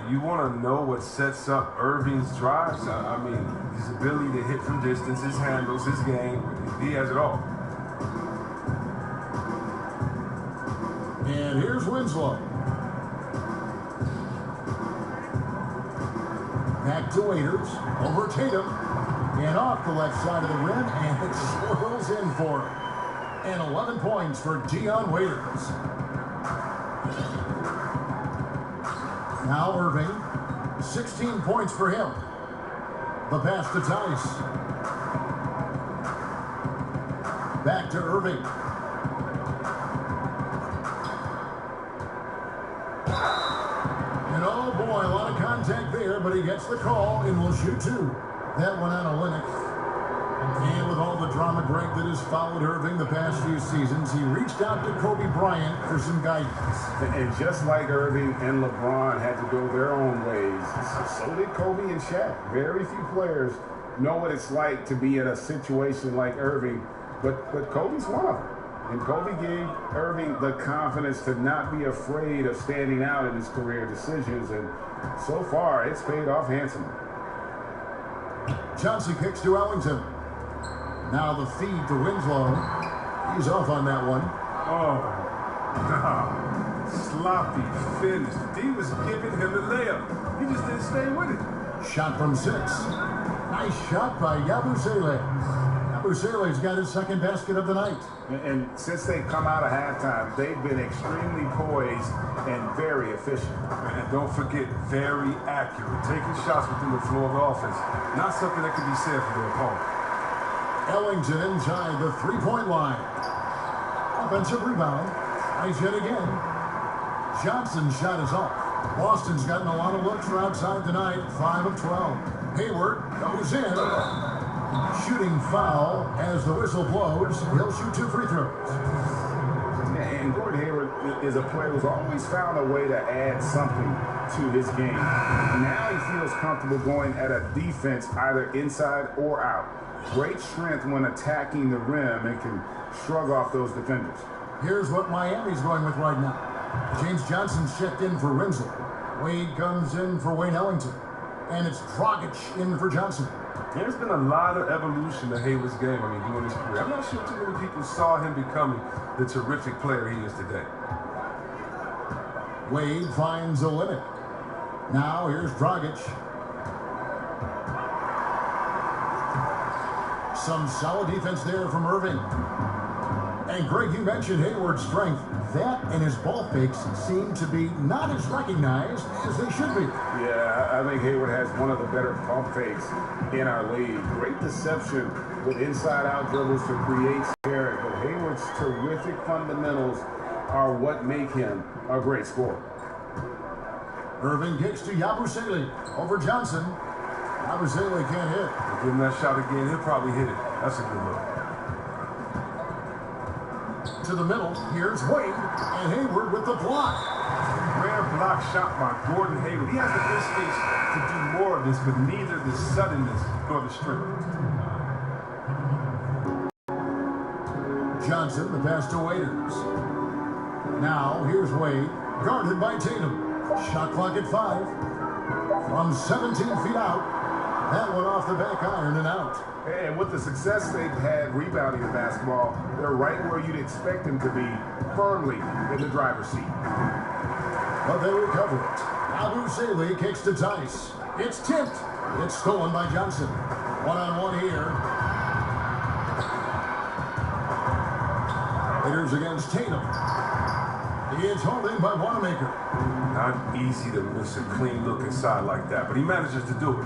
You want to know what sets up Irving's drives? I mean, his ability to hit from distance, his handles, his game. He has it all. And here's Winslow. Back to Waiters. Over Tatum. And off the left side of the rim. And it swirls in for him. And 11 points for Dion Waiters. Now Irving. 16 points for him. The pass to Tice. Back to Irving. And oh boy, a lot of contact there, but he gets the call and will shoot 2. That one on Olynyk. And with all the drama, Greg, that has followed Irving the past few seasons, he reached out to Kobe Bryant for some guidance. And just like Irving and LeBron had to go their own ways, so did Kobe and Shaq. Very few players know what it's like to be in a situation like Irving, but Kobe's one of them. And Kobe gave Irving the confidence to not be afraid of standing out in his career decisions, and so far it's paid off handsomely. Chauncey kicks to Ellington. Now the feed to Winslow. He's off on that one. Oh, no. Sloppy finish. D was giving him the layup. He just didn't stay with it. Shot from 6. Nice shot by Yabusele. Yabusele's got his 2nd basket of the night. And since they've come out of halftime, they've been extremely poised and very efficient. And don't forget, very accurate. Taking shots within the floor of the offense. Not something that can be said for their opponent. Ellington inside the 3-point line. Offensive rebound. Nice hit again. Johnson's shot is off. Boston's gotten a lot of looks from outside tonight. 5 of 12. Hayward goes in. Shooting foul as the whistle blows. He'll shoot 2 free throws. And Gordon Hayward is a player who's always found a way to add something to his game. Now he feels comfortable going at a defense either inside or out. Great strength when attacking the rim and can shrug off those defenders. Here's what Miami's going with right now. James Johnson's checked in for Winslow. Wade comes in for Wayne Ellington. And it's Dragic in for Johnson. There's been a lot of evolution to Hayward's game, during his career. I'm not sure too many people saw him becoming the terrific player he is today. Wade finds Olynyk. Now here's Dragic. Some solid defense there from Irving. And Greg, you mentioned Hayward's strength. That and his ball fakes seem to be not as recognized as they should be. Yeah, I think Hayward has one of the better pump fakes in our league. Great deception with inside-out dribbles to create scare. But Hayward's terrific fundamentals are what make him a great scorer. Irving kicks to Yabusele over Johnson. Yabusele can't hit. Give him that shot again, he'll probably hit it. That's a good look. To the middle, here's Wade, and Hayward with the block. Rare block shot by Gordon Hayward. He has the instincts to do more of this, but neither the suddenness nor the strength. Johnson, the pass to Waiters. Now, here's Wade, guarded by Tatum. Shot clock at 5. From 17 feet out, that one off the back iron and out. And with the success they've had rebounding the basketball, they're right where you'd expect them to be, firmly in the driver's seat. But they recover it. Yabusele kicks to Tice. It's tipped. It's stolen by Johnson. One-on-one here. Raiders against Tatum. It's holding by Wanamaker. Not easy to miss a clean look inside like that, but he manages to do it.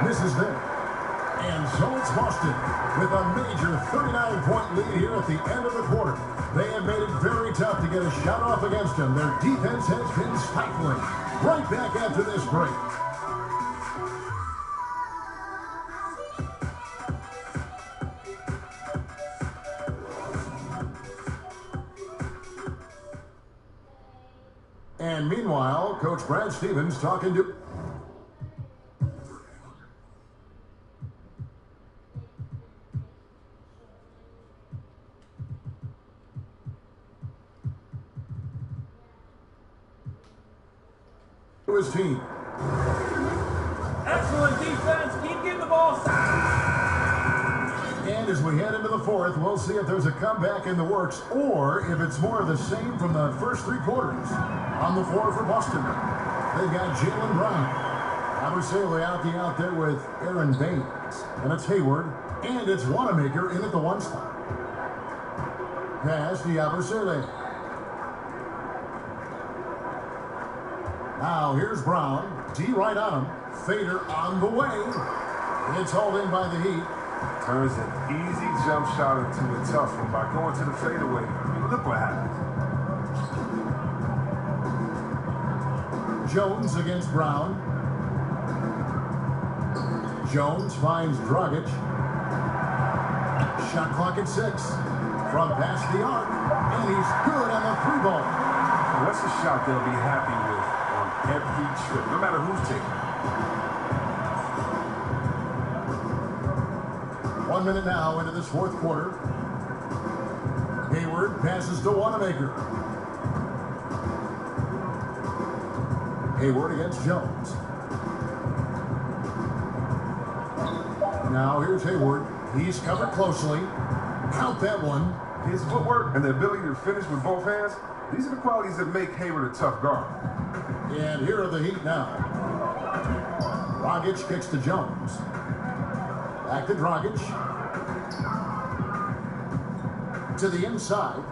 Misses there. And so it's Boston with a major 39-point lead here at the end of the quarter. They have made it very tough to get a shot off against them. Their defense has been stifling. Right back after this break. And meanwhile, Coach Brad Stevens talking to his team. Excellent defense. Keep getting the ball. And as we head into the fourth, we'll see if there's a comeback in the works or if it's more of the same from the first 3 quarters. On the floor for Boston, they've got Jaylen Brown. Yabusele out there with Aaron Baines. And it's Hayward. And it's Wanamaker in at the 1 spot. Pass to Yabusele. Now here's Brown. D right on him. Fader on the way. It's hauled in by the Heat. Turns an easy jump shot into a tough one by going to the fadeaway. I mean, look what happened. Jones against Brown. Jones finds Dragic. Shot clock at 6. From past the arc. And he's good on the 3 ball. That's a shot they'll be happy with on every trip, no matter who's taking it. 1 minute now into this fourth quarter. Hayward passes to Wanamaker. Hayward against Jones. Now here's Hayward. He's covered closely. Count that one. His footwork and the ability to finish with both hands, these are the qualities that make Hayward a tough guard. And here are the Heat now. Dragic kicks to Jones. Back to Dragic. To the inside.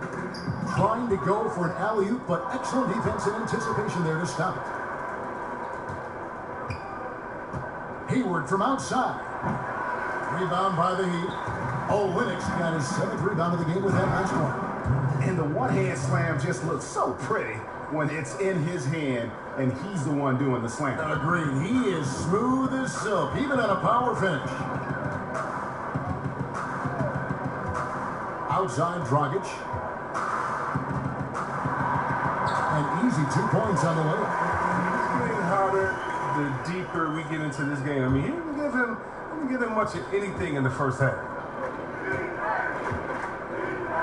Trying to go for an alley-oop, but excellent defense and anticipation there to stop it. Hayward from outside. Rebound by the Heat. Linux got his 7th rebound of the game with that last one. And the one-hand slam just looks so pretty when it's in his hand and he's the one doing the slam. Agreed. He is smooth as silk, even at a power finish. Outside Dragic. An easy 2 points on the layup. It's getting harder the deeper we get into this game. I mean, he didn't give him much of anything in the first half.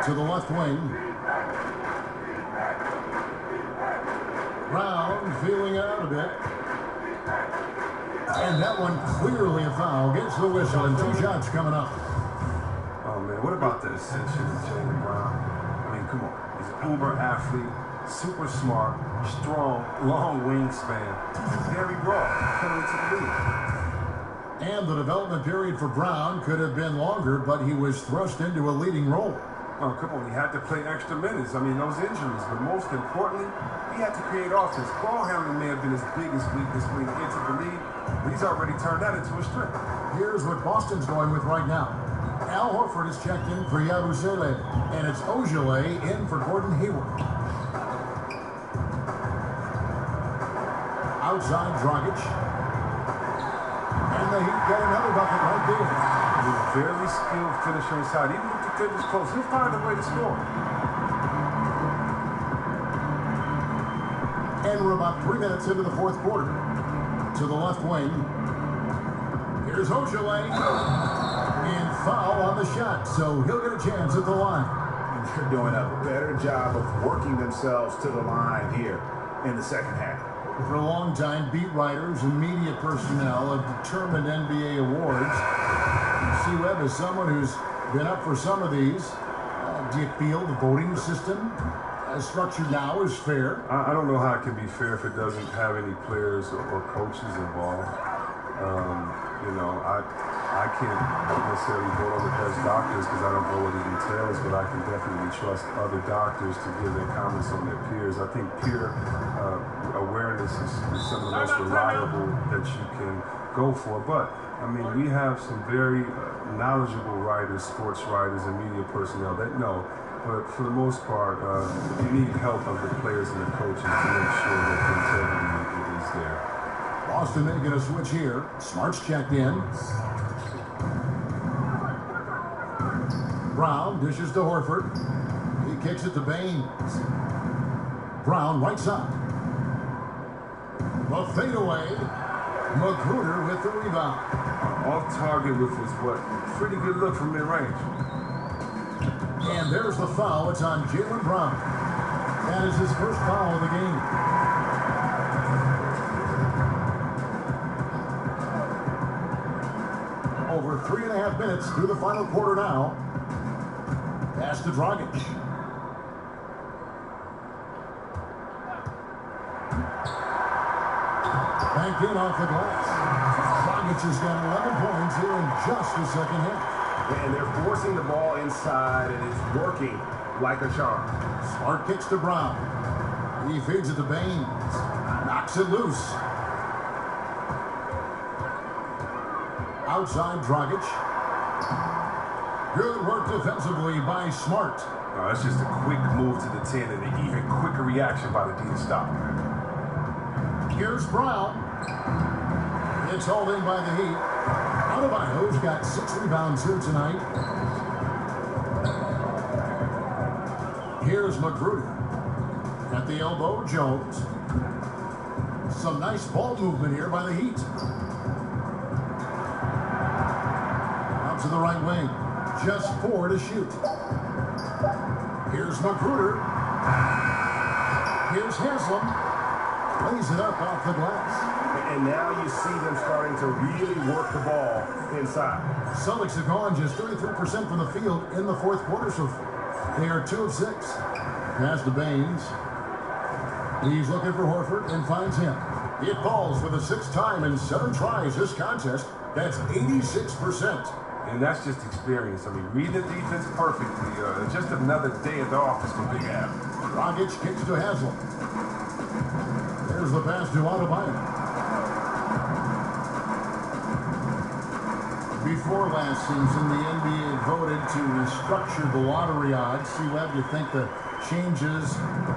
To the left wing. Brown feeling it out a bit. And that one clearly a foul. Gets the whistle and 2 shots coming up. man. What about the ascension of Jaylen Brown? I mean, come on. He's an uber athlete, super smart, strong, long wingspan. Very raw coming into the league. And the development period for Brown could have been longer, but he was thrust into a leading role. Oh, come on. He had to play extra minutes. I mean, those injuries. But most importantly, he had to create offense. Ball handling may have been his biggest weakness when he entered the league, but he's already turned that into a strength. Here's what Boston's going with right now. Al Horford is checked in for Yabusele, and it's Ojale in for Gordon Hayward. Outside Dragic. And the Heat get another bucket right there. He's a very skilled finisher inside. Even if the finish close, he'll find a way to score. And we're about 3 minutes into the fourth quarter. To the left wing. Here's Ojale. And foul on the shot, so he'll get a chance at the line. And they're doing a better job of working themselves to the line here in the second half. For a long time, beat writers and media personnel have determined NBA awards. C. Webb is someone who's been up for some of these. Do you feel the voting system as structured now is fair? I don't know how it can be fair if it doesn't have any players or coaches involved. You know, I can't necessarily vote on the best doctors because I don't know what it entails, but I can definitely trust other doctors to give their comments on their peers. I think peer awareness is some of the most reliable that you can go for. But, I mean, we have some very knowledgeable writers, sports writers, and media personnel that know. But for the most part, you need help of the players and the coaches to make sure that the integrity is there. Boston making a switch here. Smart's checked in. Brown dishes to Horford. He kicks it to Baines. Brown right side. The fadeaway. Magruder with the rebound. Off target with was what? Pretty good look from mid-range. And there's the foul. It's on Jaylen Brown. That is his first foul of the game. Over 3.5 minutes through the final quarter now. Pass to Dragic. Banked in off the glass. Dragic has got 11 points here in just the second half. And they're forcing the ball inside, and it's working like a charm. Smart kicks to Brown. He feeds it to Baines. Knocks it loose. Outside Dragic. Good work defensively by Smart. That's just a quick move to the 10 and an even quicker reaction by the D to stop. Here's Brown. It's hauled in by the Heat. Adebayo's got 6 rebounds here tonight. Here's Magruder. At the elbow, Jones. Some nice ball movement here by the Heat. Out to the right wing. Just 4 to shoot. Here's Magruder. Here's Haslam. Lays it up off the glass. And now you see them starting to really work the ball inside. Celtics have gone just 33% from the field in the fourth quarter, so they are 2 of 6. Pass to Baines. He's looking for Horford and finds him. It falls for the 6th time in 7 tries this contest. That's 86%. And that's just experience. I mean, reading the defense perfectly. Just another day at the office for Big Ab. Dragic kicks to Haslam. There's the pass to Adebayo. Before last season, the NBA voted to restructure the lottery odds. See, Webb, you think the changes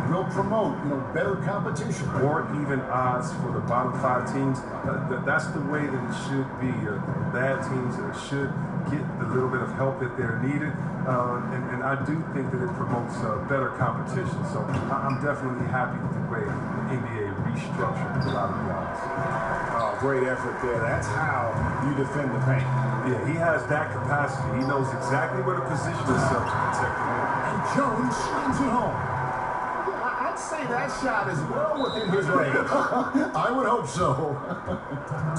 will promote, better competition? Or even odds for the bottom 5 teams. That's the way that it should be. Bad teams should get the little bit of help that they're needed. And I do think that it promotes better competition. So I'm definitely happy with the way the NBA restructured the lottery odds. Oh, great effort there. That's how you defend the paint. Yeah, he has that capacity. He knows exactly where to position himself to protect the rim. And Jones slams it home. I I'd say that shot is well within his range. I would hope so.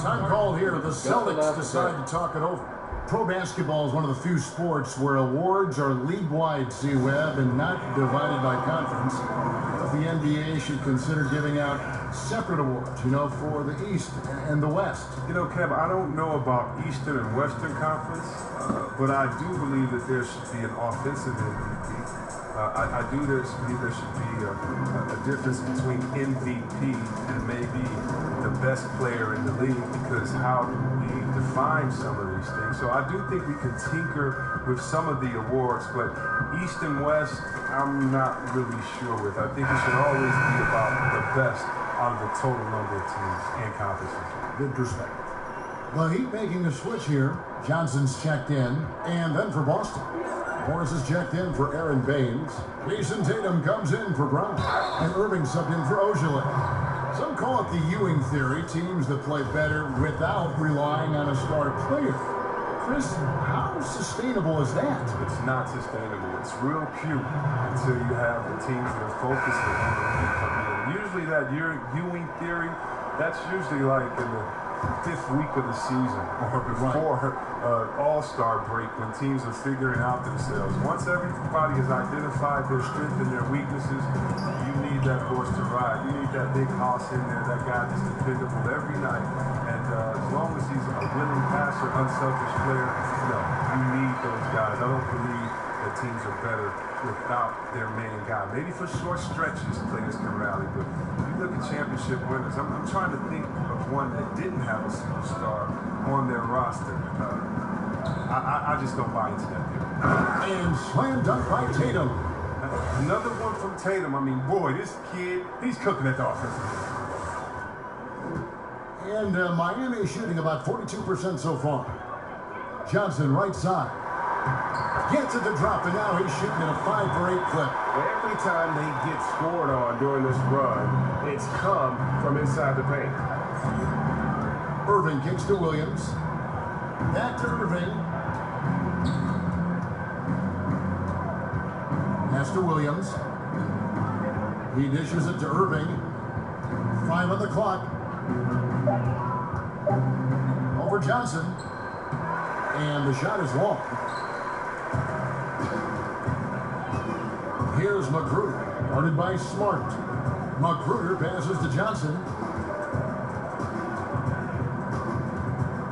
Time called here. The Celtics decide to talk it over. Pro basketball is one of the few sports where awards are league-wide, C-Web, and not divided by conference. But the NBA should consider giving out separate awards, for the East and the West. Kev, I don't know about Eastern and Western Conference, but I do believe that there should be an offensive MVP. I do believe there should be a difference between MVP and maybe the best player in the league, because how do we define some of these things? So I do think we can tinker with some of the awards, but East and West, I'm not really sure with. I think it should always be about the best out of the total number of teams and conferences. Good perspective. The Heat making a switch here. Johnson's checked in, and then for Boston. Morris is checked in for Aaron Baines. Jason Tatum comes in for Brown. And Irving subbed in for Ojale. Some call it the Ewing theory, teams that play better without relying on a star player. Chris, how sustainable is that? It's not sustainable. It's real cute until you have the teams that are focused on the league coming in. Usually that Ewing theory, that's usually like in the 5th week of the season or before All-Star break, when teams are figuring out themselves. Once everybody has identified their strengths and their weaknesses, you need that horse to ride. You need that big hoss in there, that guy that's dependable every night. And as long as he's a willing passer, unselfish player, you need those guys. I don't believe that teams are better without their main guy. Maybe for short stretches, players can rally, but if you look at championship winners, I'm trying to think of one that didn't have a superstar on their roster. I just don't buy into that theory. And slam dunk by Tatum. Another one from Tatum. I mean, boy, this kid, he's cooking at the offensive end. And Miami shooting about 42% so far. Johnson, right side. Gets it to drop, and now he's shooting at a 5 for 8 clip. Every time they get scored on during this run, it's come from inside the paint. Irving kicks to Williams. Back to Irving. Pass to Williams. He dishes it to Irving. 5 on the clock. Over Johnson. And the shot is long. Here's Magruder, guarded by Smart. Magruder passes to Johnson.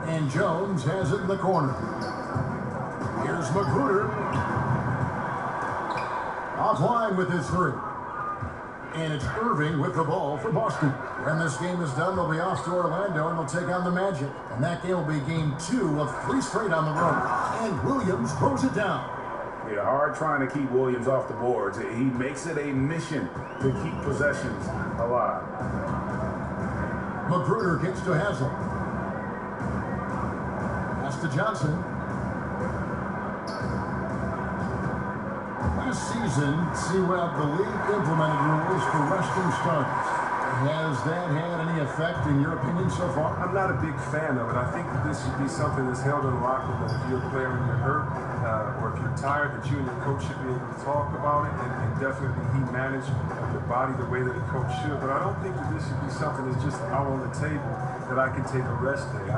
And Jones has it in the corner. Here's Magruder. Offline with his 3. And it's Irving with the ball for Boston. When this game is done, they'll be off to Orlando and they'll take on the Magic. And that game will be game 2 of 3 straight on the road. And Williams throws it down. Yeah, hard trying to keep Williams off the boards. He makes it a mission to keep possessions alive. Magruder kicks to Hazel. Pass to Johnson. Last season, C-Web, the league implemented rules for resting starters. Has that had any effect, in your opinion, so far? I'm not a big fan of it. I think that this should be something that's held in the locker room. If you're a player and you're hurt, or if you're tired, that you and your coach should be able to talk about it, and definitely he managed your body the way that a coach should. But I don't think that this should be something that's just out on the table that I can take a rest day.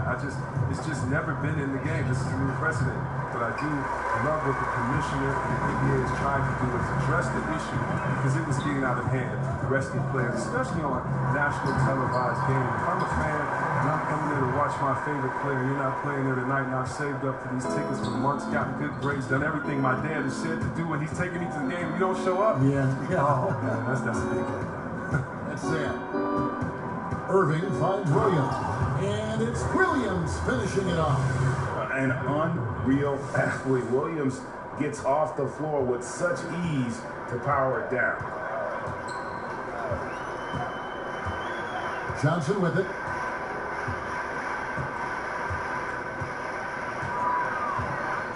It's just never been in the game. This is a new precedent. But I do love what the commissioner and the NBA has tried to do, is address the issue, because it was getting out of hand, resting players, especially on national televised games. If I'm a fan and I'm coming there to watch my favorite player, and you're not playing there tonight, and I've saved up for these tickets for months, gotten good grades, done everything my dad has said to do, and he's taking me to the game, and you don't show up? Yeah. Oh, man, that's a big game. That's sad. Irving finds Williams. And it's Williams finishing it off. An unreal athlete. Williams gets off the floor with such ease to power it down. Johnson with it.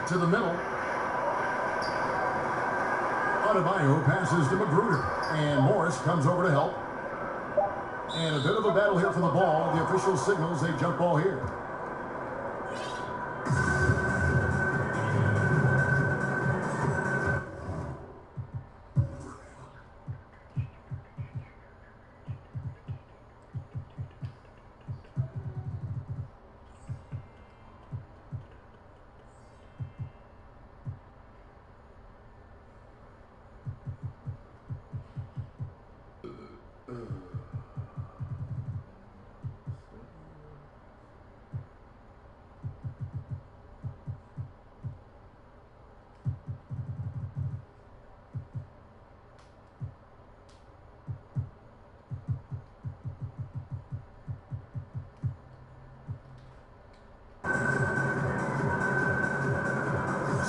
To the middle. Adebayo passes to Magruder. And Morris comes over to help. And a bit of a battle here for the ball. The official signals a jump ball here.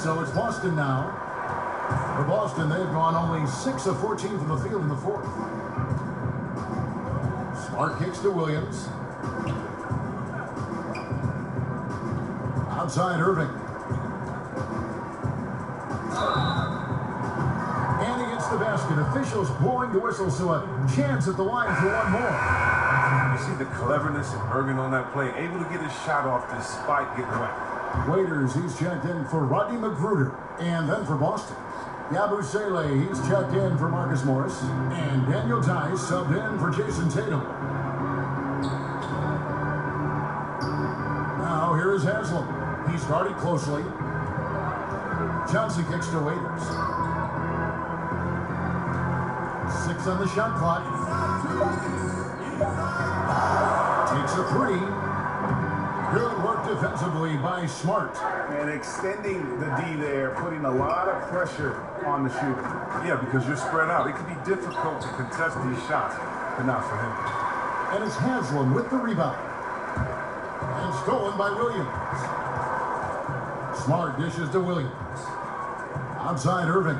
So it's Boston now. For Boston, they've gone only 6 of 14 from the field in the fourth. Smart kicks to Williams. Outside Irving. And he gets the basket. Officials blowing the whistle, so a chance at the line for one more. You see the cleverness of Irving on that play, able to get his shot off despite getting wet. Waiters, he's checked in for Rodney McGruder. And then for Boston, Yabusele, he's checked in for Marcus Morris. And Daniel Tice subbed in for Jason Tatum. Now here is Haslam. He's guarded closely. Johnson kicks to Waiters. 6 on the shot clock. Takes a 3. Good work defensively by Smart. And extending the D there, putting a lot of pressure on the shooter. Yeah, because you're spread out. It can be difficult to contest these shots, but not for him. And it's Haslam with the rebound. And stolen by Williams. Smart dishes to Williams. Outside Irving.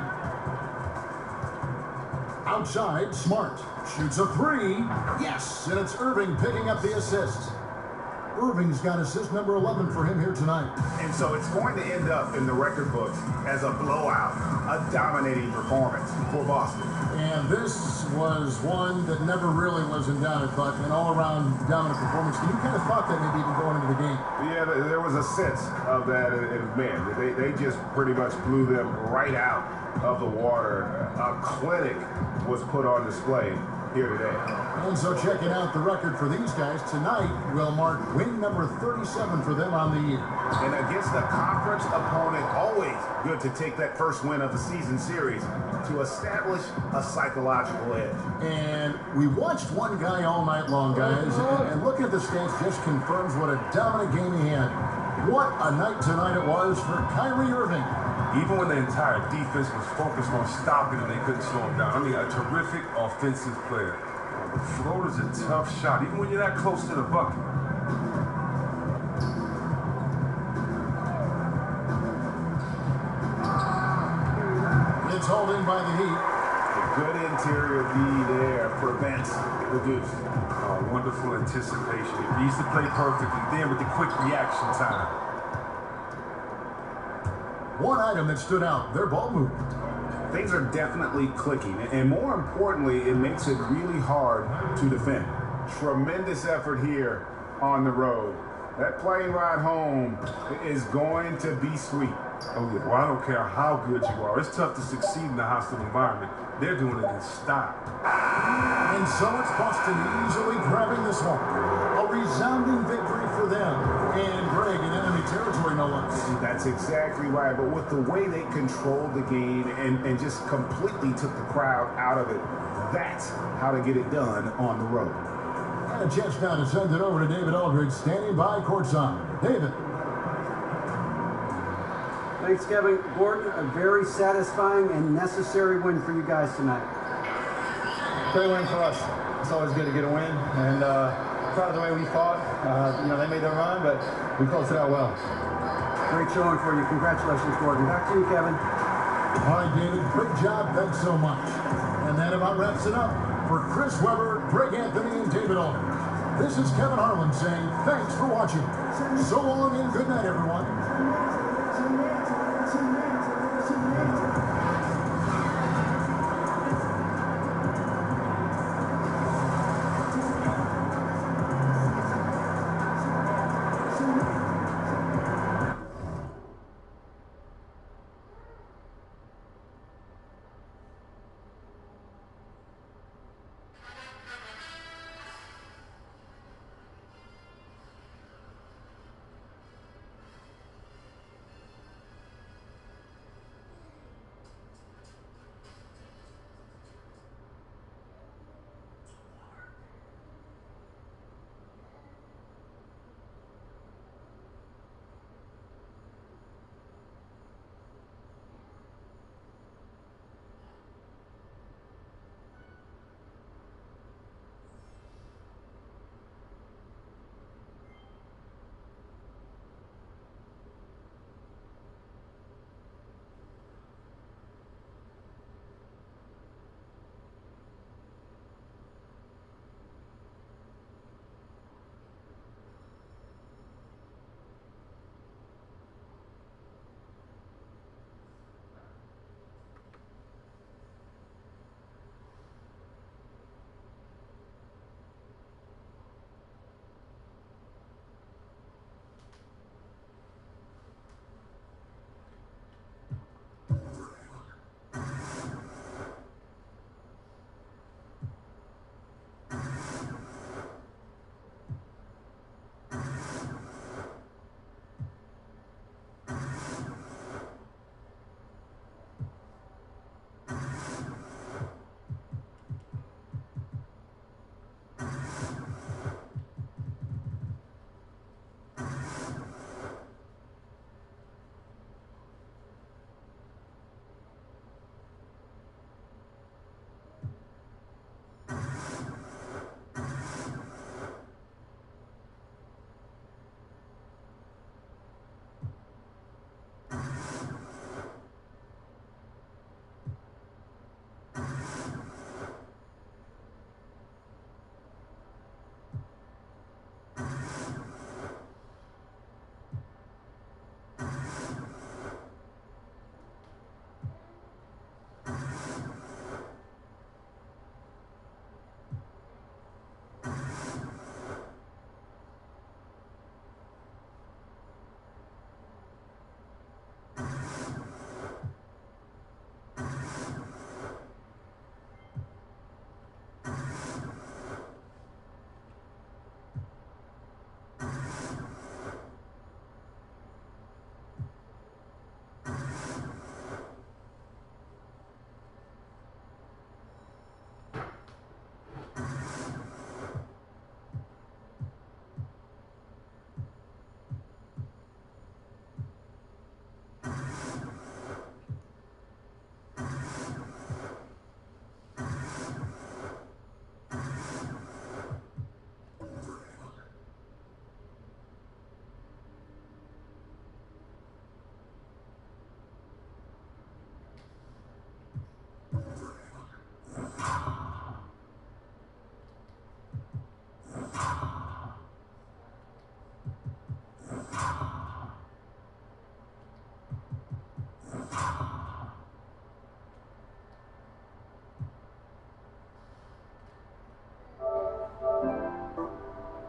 Outside Smart. Shoots a 3. Yes! And it's Irving picking up the assist. Irving's got assist number 11 for him here tonight. And so it's going to end up in the record books as a blowout, a dominating performance for Boston. And this was one that never really was in doubt, but an all-around dominant performance. And you kind of thought that maybe even going into the game. Yeah, there was a sense of that in men. They just pretty much blew them right out of the water. A clinic was put on display here today. And so checking out the record for these guys tonight will mark win number 37 for them on the year. And against a conference opponent, always good to take that first win of the season series to establish a psychological edge. And we watched one guy all night long, guys, and looking at the stats just confirms what a dominant game he had. What a night tonight it was for Kyrie Irving. Even when the entire defense was focused on stopping him, they couldn't slow him down. I mean, a terrific offensive player. The floater's a tough shot, even when you're that close to the bucket. It's hauled in by the Heat. A good interior D there prevents the deuce. Oh, wonderful anticipation. He reads the play perfectly. Then with the quick reaction time. One item that stood out, their ball movement. Things are definitely clicking, and more importantly, it makes it really hard to defend. Tremendous effort here on the road. That plane ride home is going to be sweet. Oh, yeah. Well, I don't care how good you are. It's tough to succeed in a hostile environment. They're doing it in style. And so it's Boston easily grabbing this one. A resounding victory for them. And Greg in enemy territory, no less. That's exactly right. But with the way they controlled the game and just completely took the crowd out of it, that's how to get it done on the road. And a chance now to send it over to David Aldridge, standing by courtside. David. Thanks, Kevin. Gordon, a very satisfying and necessary win for you guys tonight. Great win for us. It's always good to get a win, and proud of the way we fought. They made their run, but we closed it out well. Great showing for you. Congratulations, Gordon. Back to you, Kevin. All right, David. Great job. Thanks so much. And that about wraps it up. For Chris Webber, Greg Anthony, and David Aldridge, this is Kevin Harlan saying thanks for watching. So long and good night, everyone.